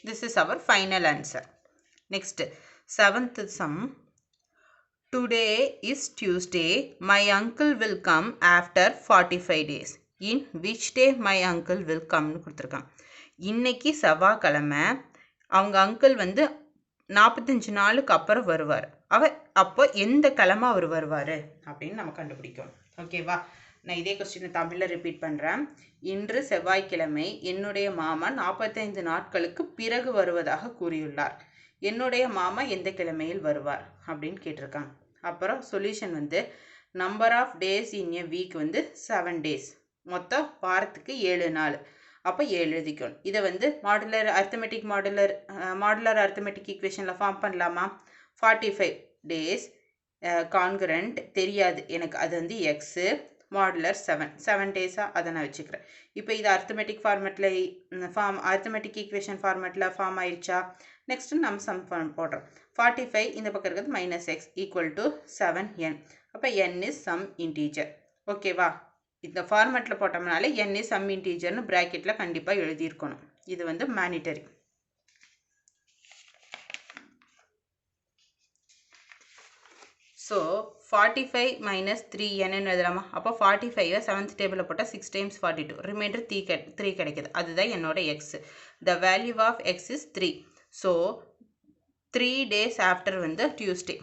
This is our final answer. Next 7th sum. Today is Tuesday. My uncle will come after 45 days. In which day my uncle will come னு கொடுத்துருக்காங்க. இன்னைக்கு செவ்வாய்க்கிழமை அவங்க அங்கிள் வந்து 45 நாளுக்கு அப்புறம் வருவார். அப்போ எந்த கிழமை அவர் வருவார் அப்படின்னு நம்ம கண்டுபிடிக்கணும். ஓகேவா? நான் இதே கொஸ்டினை தமிழில் ரிப்பீட் பண்ணுறேன். இன்று செவ்வாய்க்கிழமை என்னுடைய மாமா 45 நாட்களுக்கு பிறகு வருவதாக கூறியுள்ளார். என்னுடைய மாமா எந்த கிழமையில் வருவார் அப்படின்னு கேட்டிருக்காங்க. அப்புறம் சொல்யூஷன் வந்து number of days in a week வந்து 7 days. மொத்தம் வாரத்துக்கு 7 நாள். அப்போ 7 எழுதிக்கணும். இதை வந்து மாடுலர் அரித்தமெட்டிக் ஈக்குவேஷனில் ஃபார்ம் பண்ணலாமா? 45 days கான்கரண்ட் தெரியாது எனக்கு, அது வந்து எக்ஸு மாடுலர் 7 days-ஆ அதை நான் வச்சுக்கிறேன். இப்போ இது அரித்தமெட்டிக் ஈக்குவேஷன் ஃபார்மேட்டில் ஃபார்ம் ஆயிடுச்சா? நெக்ஸ்ட்டு நம்ம சம் போடுறோம். 45 இந்த பக்கம் இருக்கிறது -x ஈக்குவல் டு 7n. அப்போ n இஸ் சம் இன்டீஜர். ஓகேவா? இந்த ஃபார்மேட்டில் போட்டோம்னாலே n இஸ் சம் இன்டீஜர்னு ப்ராக்கெட்டில் கண்டிப்பாக எழுதியிருக்கணும். இது வந்து மேனிட்டரி. ஸோ 45 minus 3n எழுதலாமா? அப்போ 45 7th டேபிளில் போட்டால் 6 times 42, ரிமைண்டர் 3 கிடைக்குது. அதுதான் என்னோட x. The value of x is 3. So 3 days after வந்து டியூஸ்டே.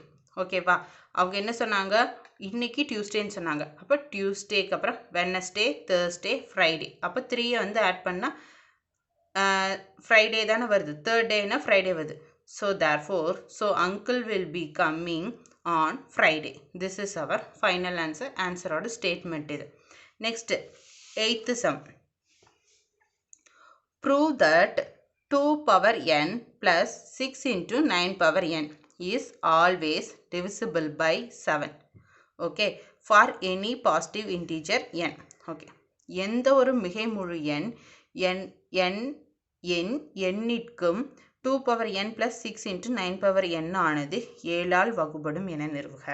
ஓகேவா? அவங்க என்ன சொன்னாங்க? இன்னைக்கு டியூஸ்டேன்னு சொன்னாங்க. அப்போ டியூஸ்டேக்கு அப்புறம் வெட்னஸ்டே, தேர்ஸ்டே, ஃப்ரைடே. அப்போ 3 வந்து ஆட் பண்ணால் ஃப்ரைடே தானே வருது. தேர்ட் டேனா ஃப்ரைடே வருது. So therefore uncle will be coming on Friday. This is our final answer. ஆன்சரோட ஸ்டேட்மெண்ட் இது. Next 8th sum. Prove that 2 power n plus 6 into 9 power n is always divisible by 7. Okay. For any positive integer n. Okay. எந்த ஒரு மிகை முழு எண் எண்ணிற்கும் 2 power n plus 6 into 9 power n ஆனது 7ஆல் வகுப்படும் என நிறுவுக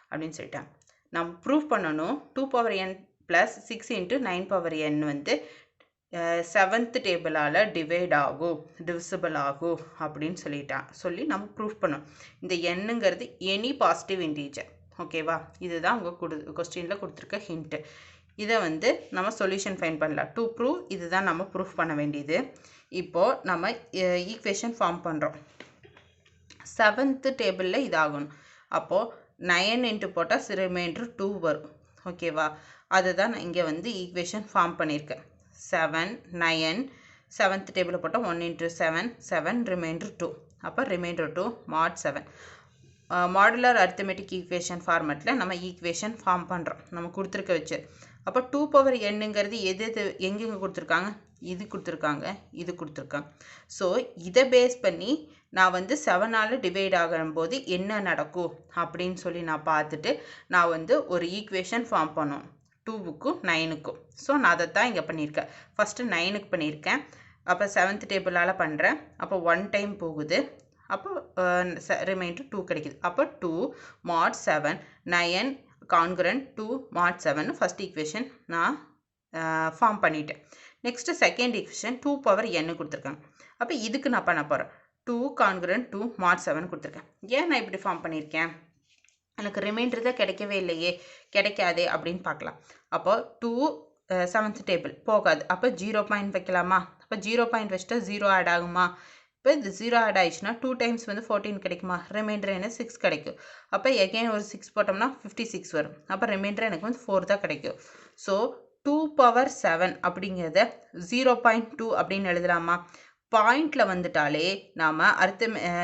அப்படின்னு சொல்லிட்டாங்க. நம்ம ப்ரூவ் பண்ணணும் 2 power n plus 6 into 9 power n வந்து 7th டேபிளால் டிவிசிபிள் ஆகும் அப்படின்னு சொல்லி நம்ம ப்ரூவ் பண்ணணும். இந்த எண்ணுங்கிறது எனி பாசிட்டிவ் இன்டீஜர். ஓகேவா? இதுதான் உங்கள் கொஸ்டினில் கொடுத்துருக்க ஹிண்ட்டு. இதை வந்து நம்ம சொல்யூஷன் ஃபைண்ட் பண்ணலாம். டு ப்ரூவ் இதுதான் நம்ம ப்ரூஃப் பண்ண வேண்டியது. இப்போது நம்ம ஈக்குவேஷன் ஃபார்ம் பண்ணுறோம். 7th டேபிளில் இதாகணும். அப்போது 9 இன்ட்டு போட்டால் ரிமைண்டர் 2 வரும். ஓகேவா? அதுதான் நான் இங்கே வந்து ஈக்குவேஷன் ஃபார்ம் பண்ணியிருக்கேன். 7 9 7th டேபிளில் போட்டால் 1 into 7 ரிமைண்டர் 2. அப்போ remainder 2 mod 7. Modular arithmetic equation ஃபார்மேட்டில் நம்ம ஈக்குவேஷன் ஃபார்ம் பண்ணுறோம். நம்ம கொடுத்துருக்க வச்சு. அப்போ 2 power nங்கிறது எங்கெங்கே கொடுத்துருக்காங்க? இது கொடுத்துருக்காங்க, இது கொடுத்துருக்காங்க. ஸோ இதை பேஸ் பண்ணி நான் வந்து 7ஆல் டிவைட் ஆகும்போது என்ன நடக்கும் அப்படின்னு சொல்லி நான் பார்த்துட்டு நான் வந்து ஒரு ஈக்குவேஷன் ஃபார்ம் பண்ணணும் 2க்கும் 9க்கும். ஸோ நான் அதை தான் இங்கே பண்ணியிருக்கேன். ஃபஸ்ட்டு 9க்கு பண்ணியிருக்கேன். அப்போ 7th டேபிளால் பண்ணுறேன். அப்போ 1 டைம் போகுது. அப்போ ரிமைண்டர் 2 கிடைக்குது. அப்போ 2 mod 7 9 congruent 2 mod 7 first equation நான் ஃபார்ம் பண்ணிட்டேன். Next second equation 2 power n கொடுத்துருக்காங்க. அப்போ இதுக்கு நான் பண்ண போகிறேன் 2 கான்குரண்ட் 2 mod 7 கொடுத்துருக்கேன். ஏன் நான் இப்படி ஃபார்ம் பண்ணியிருக்கேன்? எனக்கு ரிமைண்டர் தான் கிடைக்கவே இல்லையே, கிடைக்காதே அப்படின்னு பார்க்கலாம். அப்போ 2 7th டேபிள் போகாது. அப்போ 0 பாயிண்ட் வைக்கலாமா? அப்போ 0 பாயிண்ட் வச்சுட்டா 0 ஆட் ஆகுமா? இப்போ இது 0 ஆட் ஆயிடுச்சுன்னா 2 times வந்து 14 கிடைக்குமா? ரிமைண்டர் எனக்கு 6 கிடைக்கும். அப்போ எகைன் ஒரு 6 போட்டோம்னா 56 வரும். அப்போ ரிமைண்டர் எனக்கு வந்து 4 தான் கிடைக்கும். ஸோ 2 power 7 அப்படிங்கிறத 0.2 அப்படின்னு எழுதலாமா? பாயிண்டில் வந்துட்டாலே நாம்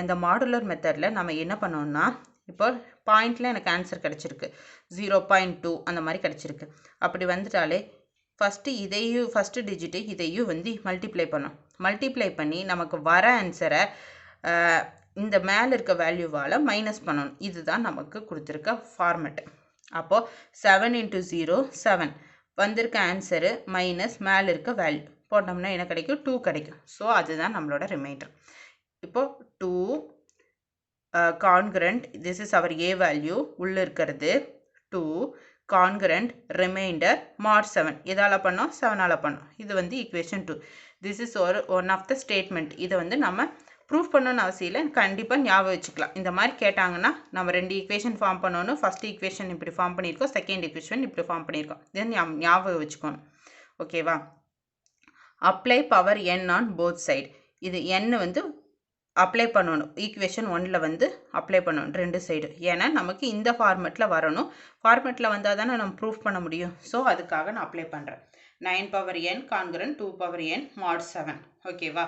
இந்த மாடுலர் மெத்தடில் நம்ம என்ன பண்ணோம்னா, இப்போ பாயிண்டில் எனக்கு ஆன்சர் கிடச்சிருக்கு 0.2 அந்த மாதிரி கிடச்சிருக்கு. அப்படி வந்துட்டாலே ஃபஸ்ட்டு டிஜிட்டு இதையும் வந்து மல்டிப்ளை பண்ணோம். மல்டிப்ளை பண்ணி நமக்கு வர ஆன்சரை இந்த மேலே இருக்க வேல்யூவால் மைனஸ் பண்ணணும். இதுதான் நமக்கு கொடுத்துருக்க ஃபார்மெட்டு. அப்போது 7 into 0 7 வந்திருக்க ஆன்சரு மைனஸ் மேலே இருக்க வேல்யூ போட்டோம்னா என்ன கிடைக்கும்? 2 கிடைக்கும். ஸோ அதுதான் நம்மளோட ரிமைண்டர். இப்போது 2 congruent this is our a value உள்ளே இருக்கிறது 2 கான்குரண்ட் ரிமைண்டர் mod 7 எதால் பண்ணோம்? 7ஆல் பண்ணோம். இது வந்து equation 2. This is one of the statement. இதை வந்து நம்ம ப்ரூஃப் பண்ணணும்னு அவசியம் இல்லை, கண்டிப்பாக ஞாபகம் வச்சுக்கலாம். இந்த மாதிரி கேட்டாங்கன்னா நம்ம 2 ஈக்குவேஷன் ஃபார்ம் பண்ணணும். ஃபஸ்ட் ஈக்குவேஷன் இப்படி ஃபார்ம் பண்ணியிருக்கோம், செகண்ட் ஈக்குவேஷன் இப்படி ஃபார்ம் பண்ணியிருக்கோம். இதை ஞாபகம் வச்சுக்கணும். ஓகேவா? Apply power n on both side. இது n வந்து அப்ளை பண்ணணும், ஈக்குவேஷன் 1ல் வந்து அப்ளை பண்ணணும் ரெண்டு சைடு. ஏன்னா நமக்கு இந்த ஃபார்மெட்டில் வரணும், ஃபார்மெட்டில் வந்தால் தானே நம்ம ப்ரூஃப் பண்ண முடியும். ஸோ அதுக்காக நான் அப்ளை பண்ணுறேன். 9 power n congruent 2 power n mod 7. ஓகேவா?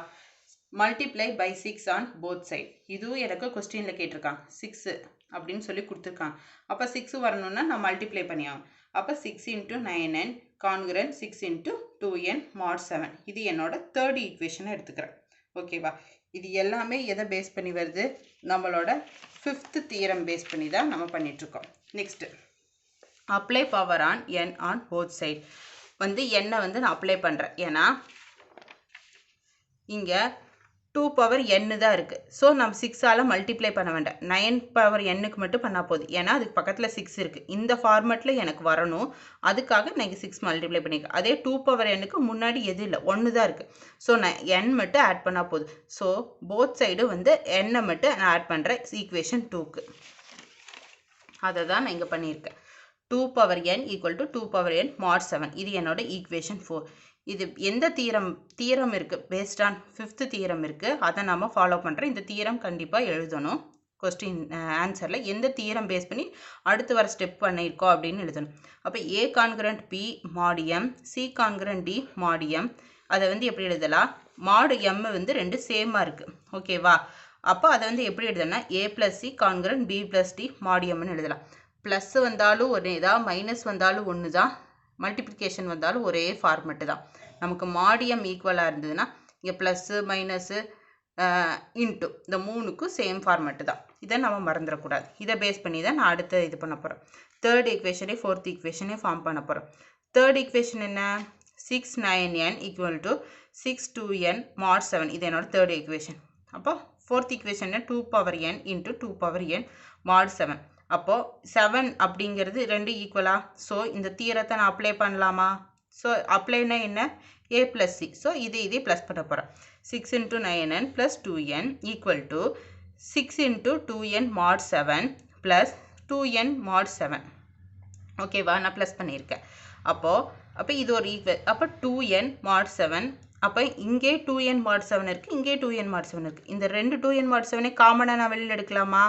Multiply by 6 on both side. இதுவும் எனக்கு கொஸ்டினில் கேட்டிருக்காங்க, 6 அப்படின்னு சொல்லி கொடுத்துருக்காங்க. அப்போ 6 வரணும்னா நான் மல்டிப்ளை பண்ணியாகும். அப்போ 6 into 9n congruent 6 into 2n mod 7. இது என்னோட தேர்ட் ஈக்குவேஷனை எடுத்துக்கிறேன். ஓகேவா? இது எல்லாமே எதை பேஸ் பண்ணி வருது? நம்மளோட 5th தியரம் பேஸ் பண்ணி தான் நம்ம பண்ணிகிட்ருக்கோம். Next apply power on n on both side. வந்து என்னை வந்து நான் அப்ளை பண்ணுறேன். ஏன்னா இங்கே 2 பவர் n தான் இருக்குது. ஸோ நம்ம 6ஆல் மல்டிப்ளை பண்ண வேண்டாம், 9 பவர் nக்கு மட்டும் பண்ணால் போதும். ஏன்னா அதுக்கு பக்கத்தில் 6 இருக்குது. இந்த ஃபார்மெட்டில் எனக்கு வரணும், அதுக்காக நான் 6 மல்டிப்ளை பண்ணியிருக்கேன். அதே 2 பவர் nக்கு முன்னாடி எதுவும் இல்லை, 1 தான் இருக்குது. ஸோ நான் n மட்டும் ஆட் பண்ணால் போதும். ஸோ போத் சைடு வந்து n மட்டும் நான் ஆட் பண்ணுறேன் ஈக்குவேஷன் 2க்கு. அதை தான் நான் இங்கே பண்ணியிருக்கேன். 2 power n equal to 2 power n mod 7. இது என்னோட ஈக்குவேஷன் 4. இது எந்த தியரம் இருக்குது? பேஸ்ட் ஆன் 5th தியரம் இருக்குது, அதை நம்ம ஃபாலோ பண்ணுறோம். இந்த தியரம் கண்டிப்பாக எழுதணும். கொஸ்டின் ஆன்சரில் எந்த தியரம் பேஸ் பண்ணி அடுத்து வர ஸ்டெப் பண்ணியிருக்கோம் அப்படின்னு எழுதணும். அப்போ a congruent p mod m, c congruent d mod m. அதை வந்து எப்படி எழுதலாம்? mod m வந்து ரெண்டு சேமாக இருக்குது. ஓகேவா? அப்போ அதை வந்து எப்படி எழுதணும்னா a + c congruent b + d mod mன்னு எழுதலாம். ப்ளஸ் வந்தாலும் ஒரே தான், மைனஸ் வந்தாலும் ஒன்று தான், மல்டிப்ளிகேஷன் வந்தாலும் ஒரே ஃபார்மெட்டு தான். நமக்கு மாடியம் ஈக்குவலாக இருந்ததுன்னா இங்கே ப்ளஸ்ஸு மைனஸு இன்ட்டு இந்த 3க்கும் சேம் ஃபார்மெட்டு தான். இதை நம்ம மறந்துடக்கூடாது. இதை பேஸ் பண்ணி தான் நான் அடுத்த இது பண்ண போகிறேன். தேர்ட் ஈக்குவேஷனே 4th ஈக்குவேஷனே ஃபார்ம் பண்ண போகிறேன். தேர்ட் ஈக்குவேஷன் என்ன? 6 9n equal to 6 2n mod 7. இது என்னோட தேர்ட் ஈக்குவேஷன். அப்போ 4th equation 2 power n into 2 power n mod 7. அப்போது 7 அப்படிங்கிறது ரெண்டு ஈக்குவலா? ஸோ இந்த தியரத்தை நான் அப்ளை பண்ணலாமா? ஸோ அப்ளைனா என்ன? a + c. ஸோ இதே ப்ளஸ் பண்ண போகிறேன். 6 into 9n plus 2n equal to 6 into 2n mod 7 plus 2n mod 7. ஓகேவா? நான் ப்ளஸ் பண்ணியிருக்கேன். அப்போ இது ஒரு அப்போ 2n mod 7. அப்போ இங்கே 2n mod 7 இருக்குது, இங்கே 2n mod 7 இருக்குது. இந்த ரெண்டு 2n mod 7 காமனாக நான் வெளியில் எடுக்கலாமா?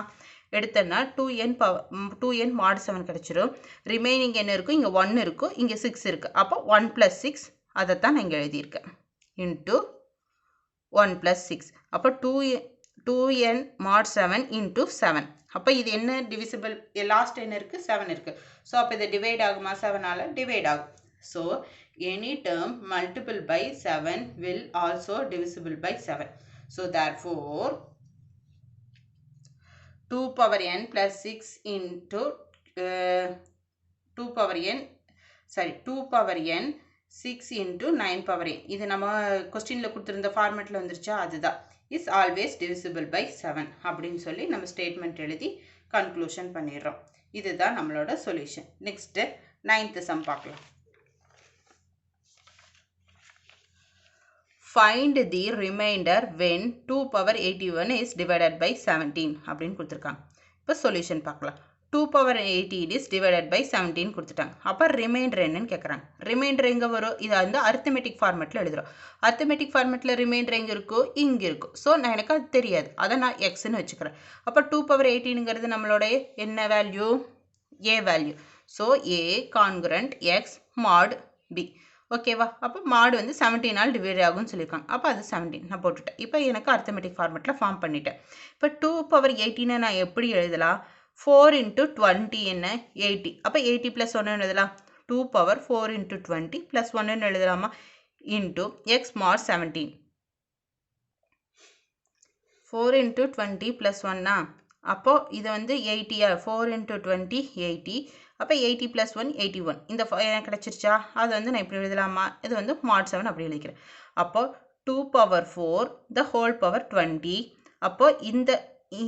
எடுத்தேன்னா 2n mod 7 கிடச்சிரும். ரிமைனிங் என்ன இருக்கும்? இங்கே 1 இருக்கும், இங்கே 6 இருக்குது. அப்போ 1 + 6, அதைத்தான் நான் இங்கே எழுதியிருக்கேன், இன்ட்டு 1 + 6. அப்போ 2n mod 7 இன்ட்டு 7. அப்போ இது என்ன டிவிசிபிள்? லாஸ்ட் என்ன இருக்குது? 7 இருக்குது. ஸோ அப்போ இது டிவைட் ஆகுமா? 7ஆல் டிவைட் ஆகும். So any term multiple by 7 will also divisible by 7. So therefore 2 power n plus 6 into 2 power n 6 into 9 power n. இது நம்ம கொஸ்டினில் கொடுத்துருந்த ஃபார்மெட்டில் வந்துருச்சா? அதுதான். இஸ் ஆல்வேஸ் டிவிசிபிள் பை 7 அப்படின்னு சொல்லி நம்ம ஸ்டேட்மெண்ட் எழுதி கன்க்ளூஷன் பண்ணிடுறோம். இதுதான் நம்மளோட சொல்யூஷன். நெக்ஸ்ட்டு 9th சம் பார்க்கலாம். Find the remainder when 2 power 81 is divided by 17 அப்படின்னு கொடுத்துருக்காங்க. இப்போ சொல்யூஷன் பார்க்கலாம். 2 power 18 is divided by 17 கொடுத்துட்டாங்க. அப்போ ரிமைண்டர் என்னன்னு கேட்குறாங்க. ரிமைண்டர் எங்கே வரும்? இது வந்து அரித்தமெட்டிக் ஃபார்மெட்டில் எழுதுகிறோம். அரித்தமெட்டிக் ஃபார்மெட்டில் ரிமைண்டர் எங்கே இருக்கோ? இங்கே இருக்கும். ஸோ நான் எனக்கு அது தெரியாது, அதை நான் எக்ஸ்ன்னு வச்சுக்கிறேன். அப்போ 2 power 18ங்கிறது நம்மளுடைய என்ன value? A value. So A congruent X Mat B. ஓகேவா? அப்போ மாடு வந்து 17ஆல் டிவைட் ஆகும்னு சொல்லியிருக்காங்க. அப்போ அது 17 நான் போட்டுட்டேன். இப்போ எனக்கு அரித்தமெட்டிக் ஃபார்மெட்டில் ஃபார்ம் பண்ணிட்டேன். இப்போ 2 power 18 நான் எப்படி எழுதலாம்? 4 into 20 என்ன? 80. அப்போ 80 + 1 எழுதலாம். 2 power 4 into 20 + 1 எழுதலாமா? Into x mod 17. 4 into 20 + 1. அப்போது இது வந்து 80. 4 into 20 80. அப்போ 80 + 1 81. இந்த எனக்கு கிடச்சிருச்சா? அது வந்து நான் இப்படி எழுதலாமா? இது வந்து mod 7 அப்படி எழுதிக்கிறேன். அப்போது 2 power 4 the whole power 20. அப்போ இந்த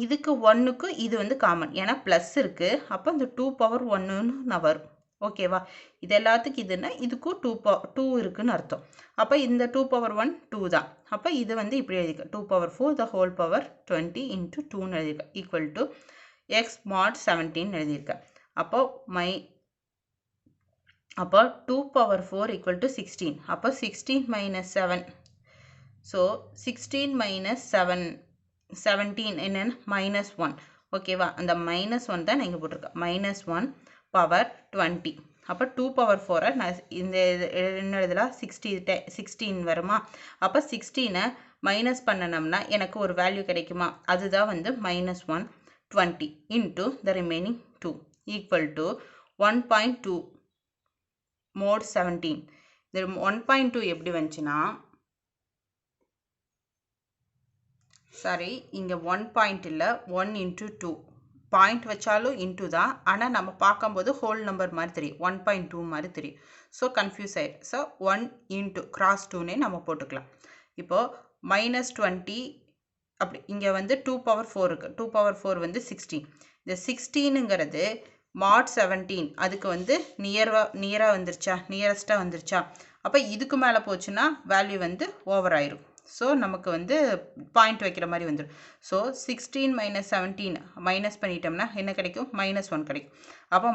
இதுக்கு 1க்கு இது வந்து காமன், ஏன்னா ப்ளஸ் இருக்குது. அப்போ இந்த 2 power 1ன்னு நான் வரும். ஓகேவா? இது எல்லாத்துக்கும் இதுன்னா இதுக்கும் 2 இருக்குன்னு அர்த்தம். அப்போ இந்த 2 power 1 2 தான். அப்போ இது வந்து இப்படி எழுதிக்க 2 power 4 the whole power 20 into 2ன்னு எழுதிக்க ஈக்குவல் டு எக்ஸ் mod 17 எழுதியிருக்கேன். அப்போ அப்போ 2 power 4 equal to 16. அப்போ 16 minus 7. So 16 minus 7, 17 என்னன்னு minus 1. ஓகேவா, அந்த மைனஸ் 1 தான் நான் இங்கே போட்டிருக்கேன். minus 1 power 20. அப்போ 2 power 4 நான் இந்த என்ன எழுதலாம், 16 வருமா. அப்போ 16 மைனஸ் பண்ணனோம்னா எனக்கு ஒரு வேல்யூ கிடைக்குமா, அதுதான் வந்து minus 120 into the remaining 2 equal to 1.2 mod 17. இந்த 1.2 எப்படி வந்துச்சுன்னா, சாரி இங்கே 1 பாயிண்ட் இல்லை, 1 into 2 பாயிண்ட் வச்சாலும் இன்ட்டு தான், ஆனால் நம்ம பார்க்கும்போது ஹோல் நம்பர் மாதிரி தெரியும், 1.2 மாதிரி தெரியும். ஸோ கன்ஃபியூஸ் ஆகிடும். ஸோ 1 into cross 2னே நம்ம போட்டுக்கலாம். இப்போது -20 அப்படி இங்கே வந்து 2 power 4 இருக்குது. 2 power 4 வந்து 16. இந்த 16ங்கிறது mod 17 அதுக்கு வந்து நியராக வந்துருச்சா, நியரஸ்ட்டாக வந்துருச்சா. அப்போ இதுக்கு மேலே போச்சுன்னா வேல்யூ வந்து ஓவர் ஆயிரும். ஸோ நமக்கு வந்து பாயிண்ட் வைக்கிற மாதிரி வந்துடும். ஸோ 16 minus 17 மைனஸ் பண்ணிட்டோம்னா என்ன கிடைக்கும், -1 கிடைக்கும். அப்போ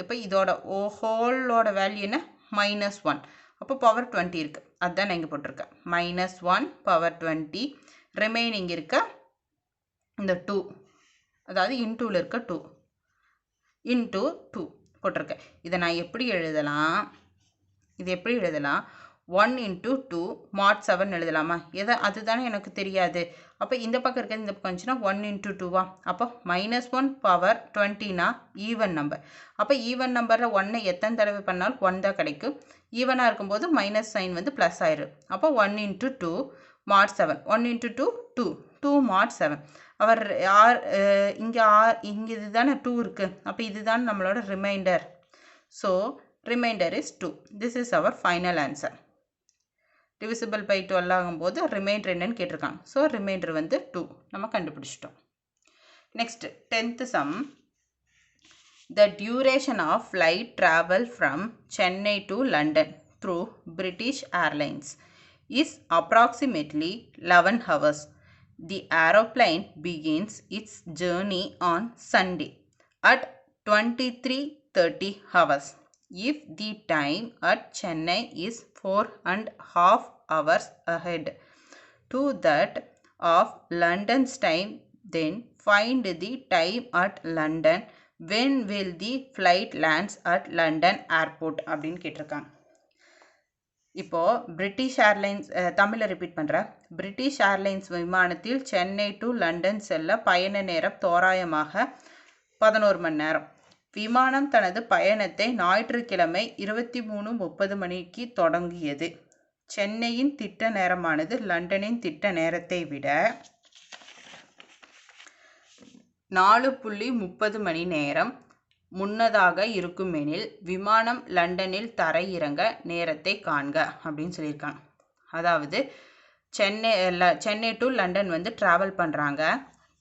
இப்போ இதோட ஹோலோட வேல்யூ என்ன, -1. அப்போ பவர் 20 இருக்குது, அதுதான் நான் இங்கே போட்டிருக்கேன். -1 power 20 ரிமைனிங் இருக்க இந்த 2, அதாவது இன்டூவில் இருக்க 2 into 2 போட்டிருக்கேன். இதை நான் எப்படி எழுதலாம், இது எப்படி எழுதலாம், 1 into 2 mod 7 எழுதலாமா, அதுதானே எனக்கு தெரியாது. அப்போ இந்த பக்கம் இருக்கிறது இந்த பக்கம் வந்துச்சுன்னா 1 into 2வா. அப்போ -1 power 20னா ஈவன் நம்பர். அப்போ ஈவன் நம்பரில் 1 எத்தனை தடவை பண்ணாலும் 1 தான் கிடைக்கும். ஈவனாக இருக்கும்போது மைனஸ் சைன் வந்து ப்ளஸ் ஆயிரும். அப்போ 1 into 2 mod 7, 1 into 2 2 mod 7. அவர் இங்கே இதுதானே 2 இருக்குது. அப்போ இதுதான் நம்மளோட remainder. So remainder is 2. This is our final answer. Divisible by 12 ஆகும்போது ரிமைண்டர் என்னன்னு கேட்டிருக்காங்க. ஸோ ரிமைண்டர் வந்து 2 நம்ம கண்டுபிடிச்சிட்டோம். Next 10th sum. The duration of flight travel from Chennai to London through British Airlines is approximately 11 hours. The aeroplane begins its journey on Sunday at 23:30 hours. If the time at Chennai is 4.5 hours ahead to that of London's time, then find the time at London. When will the flight lands at London airport அப்படின்னு கேட்டிருக்காங்க. இப்போது British airlines, தமிழில் repeat பண்ணுறேன். British airlines விமானத்தில் Chennai to London செல்ல பயண நேரம் தோராயமாக 11 மணி நேரம். விமானம் தனது பயணத்தை ஞாயிற்றுக்கிழமை 23:30 மணிக்கு தொடங்கியது. சென்னையின் திட்ட நேரமானது லண்டனின் திட்ட நேரத்தை விட 4.30 மணி நேரம் முன்னதாக இருக்குமெனில் விமானம் லண்டனில் தரையிறங்க நேரத்தை காண்க அப்படின்னு சொல்லியிருக்காங்க. அதாவது சென்னை டு லண்டன் வந்து ட்ராவல் பண்ணுறாங்க.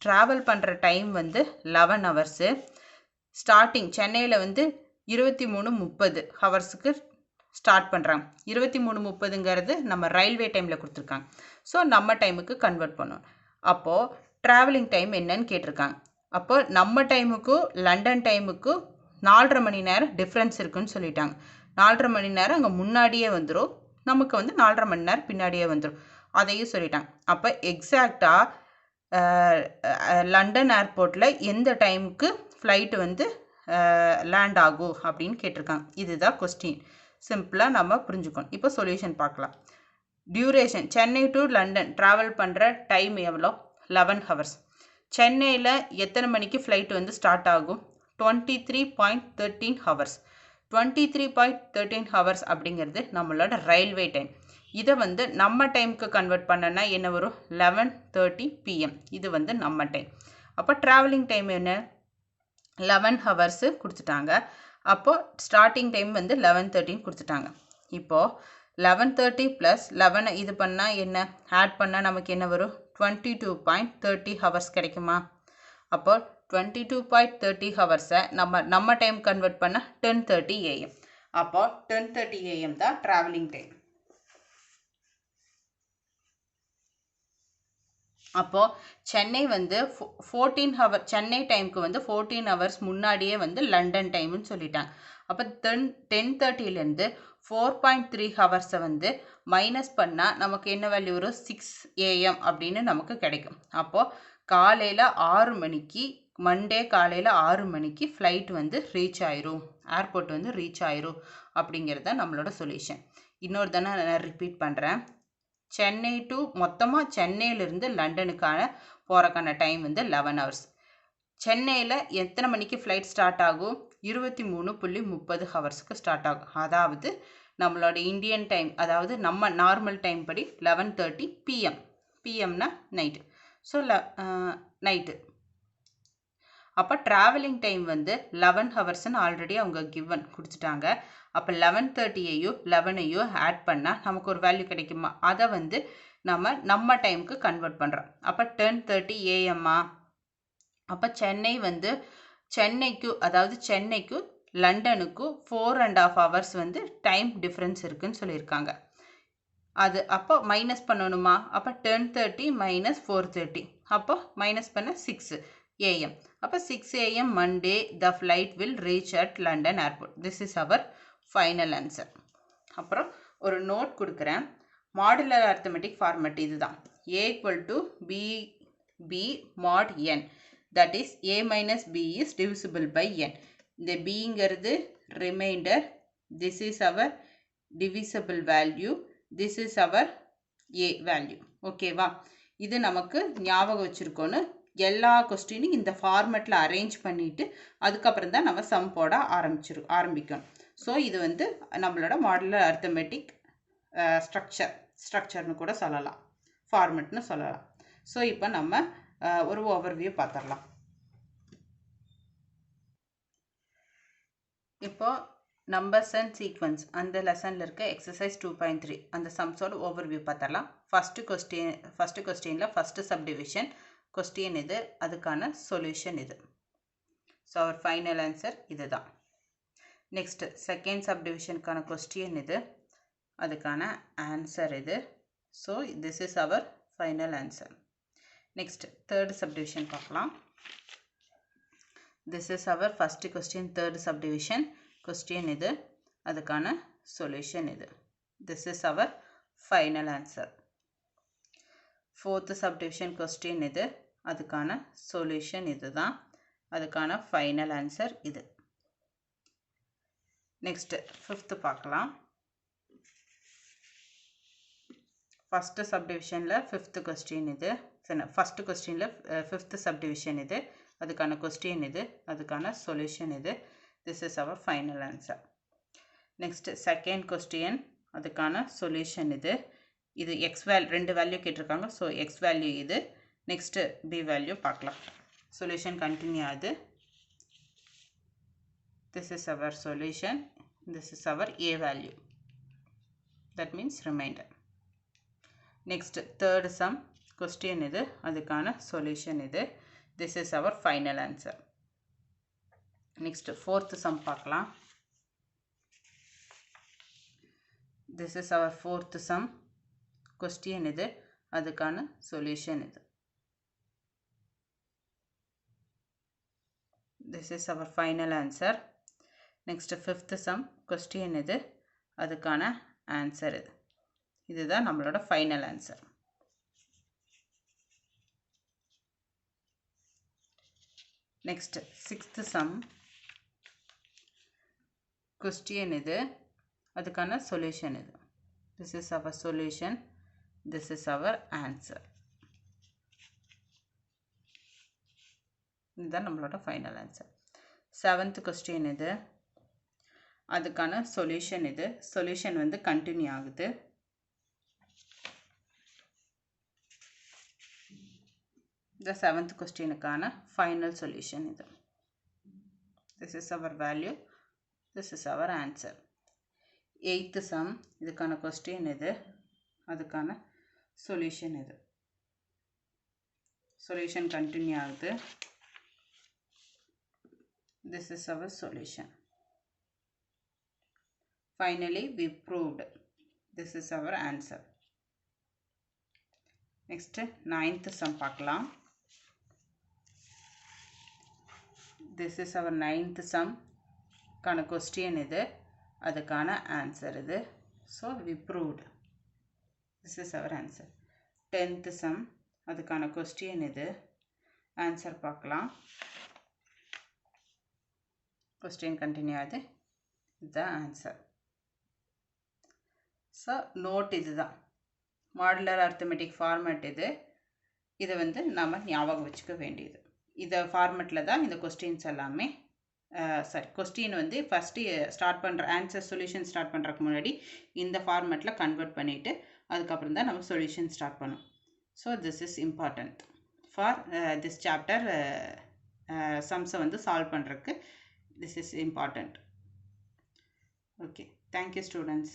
ட்ராவல் பண்ணுற டைம் வந்து 11 ஹவர்ஸு. ஸ்டார்டிங் சென்னையில் வந்து 23:30 ஹவர்ஸுக்கு ஸ்டார்ட் பண்ணுறாங்க. 23:30ங்கிறது நம்ம ரயில்வே டைமில் கொடுத்துருக்காங்க. ஸோ நம்ம டைமுக்கு கன்வெர்ட் பண்ணணும். அப்போது ட்ராவலிங் டைம் என்னன்னு கேட்டிருக்காங்க. அப்போ நம்ம டைமுக்கும் லண்டன் டைமுக்கும் 4.5 மணி நேரம் டிஃப்ரென்ஸ் இருக்குன்னு சொல்லிட்டாங்க. 4.5 மணி நேரம் அங்கே முன்னாடியே வந்துடும், நமக்கு வந்து 4.5 மணி நேரம் பின்னாடியே வந்துடும், அதையும் சொல்லிட்டாங்க. அப்போ எக்ஸாக்டாக லண்டன் ஏர்போர்ட்டில் எந்த டைமுக்கு ஃப்ளைட்டு வந்து லேண்ட் ஆகும் அப்படின்னு கேட்டிருக்காங்க. இதுதான் கொஸ்டின். சிம்பிளாக நம்ம புரிஞ்சுக்கணும். இப்போ சொல்யூஷன் பார்க்கலாம். Duration, Chennai to London travel பண்ணுற டைம் எவ்வளோ, 11 ஹவர்ஸ். சென்னையில் எத்தனை மணிக்கு ஃப்ளைட் வந்து ஸ்டார்ட் ஆகும், 23.13 ஹவர்ஸ். 23.13 ஹவர்ஸ் அப்படிங்கிறது நம்மளோட ரயில்வே டைம். இதை வந்து நம்ம டைமுக்கு கன்வெர்ட் பண்ணனா என்ன வரும், 11:30 PM. இது வந்து நம்ம டைம். அப்போ ட்ராவலிங் டைம் என்ன, 11 ஹவர்ஸு கொடுத்துட்டாங்க. அப்போது ஸ்டார்டிங் டைம் வந்து 11:30 கொடுத்துட்டாங்க. இப்போது 11:30 + 11 இது பண்ணால் என்ன, ஆட் பண்ணால் நமக்கு என்ன வரும், 22.30 ஹவர்ஸ் கிடைக்குமா. அப்போ 22.30 ஹவர்ஸை நம்ம டைம் கன்வெர்ட் பண்ண 10:30 AM. அப்போ 10:30 AM தான் ட்ராவலிங் டைம். அப்போது சென்னை வந்து 14 ஹவர், சென்னை டைமுக்கு வந்து 14 ஹவர்ஸ் முன்னாடியே வந்து லண்டன் டைம்னு சொல்லிட்டாங்க. அப்போ 10:30லேருந்து 4.3 ஹவர்ஸை வந்து மைனஸ் பண்ணால் நமக்கு என்ன வேல்யூ வரும்? 6 AM அப்படின்னு நமக்கு கிடைக்கும். அப்போது காலையில் 6 மணிக்கு மண்டே காலையில் 6 மணிக்கு ஃப்ளைட் வந்து ரீச் ஆயிரும், ஏர்போர்ட் வந்து ரீச் ஆயிரும் அப்படிங்கிறது தான் நம்மளோட சொல்யூஷன். இன்னொரு தானே நான் ரிப்பீட் பண்ணுறேன். சென்னை டு மொத்தமாக சென்னையிலேருந்து லண்டனுக்கான போகிறக்கான டைம் வந்து 11 ஹவர்ஸ். சென்னையில் எத்தனை மணிக்கு ஃப்ளைட் ஸ்டார்ட் ஆகும்? 23:30 ஹவர்ஸுக்கு ஸ்டார்ட் ஆகும். அதாவது நம்மளோட இந்தியன் டைம், அதாவது நம்ம நார்மல் டைம் படி 11:30 PM. பிஎம்னா நைட்டு. So night. அப்போ ட்ராவலிங் டைம் வந்து 11 ஹவர்ஸ்ன்னு ஆல்ரெடி அவங்க கிவன் கொடுத்துட்டாங்க. அப்போ 11:30ஐயும் 11ஐயும் ஆட் பண்ணால் நமக்கு ஒரு வேல்யூ கிடைக்குமா? அதை வந்து நம்ம டைமுக்கு கன்வெர்ட் பண்ணுறோம். அப்போ 10:30 AM-ஆ? அப்போ சென்னை வந்து சென்னைக்கு லண்டனுக்கு 4.5 ஹவர்ஸ் வந்து டைம் டிஃப்ரென்ஸ் இருக்குன்னு சொல்லியிருக்காங்க. அது அப்போ மைனஸ் பண்ணணுமா? அப்போ 10:30 மைனஸ் 4:30, அப்போ மைனஸ் பண்ண 6 AM. அப்போ 6 AM Monday the flight will reach at London airport. This is our final answer. அப்புறம் ஒரு நோட் கொடுக்குறேன். மாடுலர் அரித்மெட்டிக் ஃபார்மேட் இதுதான். A equal to B mod n, that is A minus B is divisible by n. இந்த Bங்கிறது reminder, this is our divisible value, this is our A value. ஓகேவா? இது நமக்கு ஞாபகம் வச்சுருக்கோன்னு எல்லா கொஸ்டினும் இந்த ஃபார்மேட்டில் அரேஞ்ச் பண்ணிவிட்டு அதுக்கப்புறம் தான் நம்ம சம் போட ஆரம்பிக்கணும். ஸோ இது வந்து நம்மளோட மாடுலர் அரித்மெட்டிக் ஸ்ட்ரக்சர்னு கூட சொல்லலாம், ஃபார்மேட்னு சொல்லலாம். ஸோ இப்போ நம்ம ஒரு ஓவர்வியூ பார்த்துடலாம். இப்போ நம்பர்ஸ் அண்ட் சீக்வன்ஸ் அந்த லெசனில் இருக்க எக்ஸசைஸ் 2.3 அந்த சம்ஸோட ஓவர்வியூ பார்த்துடலாம். ஃபஸ்ட்டு கொஸ்டினில் ஃபஸ்ட்டு சப்டிவிஷன் கொஸ்டின் இது, அதுக்கான சொல்யூஷன் இது. ஸோ அவர் ஃபைனல் ஆன்சர் இது தான். நெக்ஸ்ட் செகண்ட் சப்டிவிஷனுக்கான கொஸ்டின் இது, அதுக்கான ஆன்சர் இது. So this is our final answer. Next third subdivision பார்க்கலாம். This is our first question third subdivision question இது, அதுக்கான சொல்யூஷன் இது. This is our final answer. Fourth subdivision question இது, அதுக்கான சொல்யூஷன் இது தான், அதுக்கான ஃபைனல் ஆன்சர் இது. நெக்ஸ்ட் ஃபிஃப்த்து பார்க்கலாம். ஃபஸ்ட்டு சப்டிவிஷனில் ஃபிஃப்த்து கொஸ்டின் இது, ஃபஸ்ட்டு கொஸ்டினில் ஃபிஃப்த்து சப்டிவிஷன் இது, அதுக்கான கொஸ்டின் இது, அதுக்கான சொல்யூஷன் இது. This is our final answer. Next second question, அதுக்கான சொல்யூஷன் இது. இது எக்ஸ் ரெண்டு வேல்யூ கேட்டிருக்காங்க. ஸோ எக்ஸ் வேல்யூ இது. நெக்ஸ்ட்டு பி வேல்யூ பார்க்கலாம். சொல்யூஷன் கண்டினியூ ஆகுது. This is our solution, this is our a value, that means remainder. Next third sum question இது, அதுக்கான சொல்யூஷன் இது. This is our final answer. Next fourth sum பார்க்கலாம். This is our fourth sum question இது, அதுக்கான solution இது. This is our final answer. Next fifth sum question இது, அதுக்கான answer இது. இதுதான் நம்மளோட final answer. Next sixth some question இது, அதுக்கான சொல்யூஷன் இது. This is our solution, this is our answer. இதுதான் நம்மளோட ஃபைனல் ஆன்சர். செவன்த் கொஸ்டின் இது, அதுக்கான சொல்யூஷன் இது. சொல்யூஷன் வந்து கண்டினியூ ஆகுது. இந்த செவன்த் கொஸ்டினுக்கான ஃபைனல் சொல்யூஷன் இது. This is our value, this is our answer. Eighth sum, இதுக்கான கொஸ்டின் இது, அதுக்கான சொல்யூஷன் இது. சொல்யூஷன் கண்டினியூ ஆகுது. This is our solution. Finally, we proved. This is our answer. Next, ninth sum பார்க்கலாம். This is our ninth sum. கான question இது, அதுக்கான answer இது. So we proved. This is our answer. 10th sum, அதுக்கான question இது, answer பார்க்கலாம். Question continue ஆகுது, இதுதான் ஆன்சர். ஸோ நோட் இதுதான், மாடுலர் அர்த்தமெட்டிக் ஃபார்மேட் இது. இதை வந்து நம்ம ஞாபகம் வச்சுக்க வேண்டியது. இதை ஃபார்மேட்டில் தான் இந்த கொஸ்டின்ஸ் எல்லாமே, கொஸ்டின் வந்து ஃபஸ்ட்டு ஸ்டார்ட் பண்ணுற ஆன்சர் சொல்யூஷன் ஸ்டார்ட் பண்ணுறதுக்கு முன்னாடி இந்த ஃபார்மேட்டில் கன்வெர்ட் பண்ணிவிட்டு அதுக்கப்புறம் தான் நம்ம சொல்யூஷன் ஸ்டார்ட் பண்ணோம். So this is important for this chapter. சம்ஸை வந்து சால்வ் பண்ணுறதுக்கு this is important. Okay, thank you students.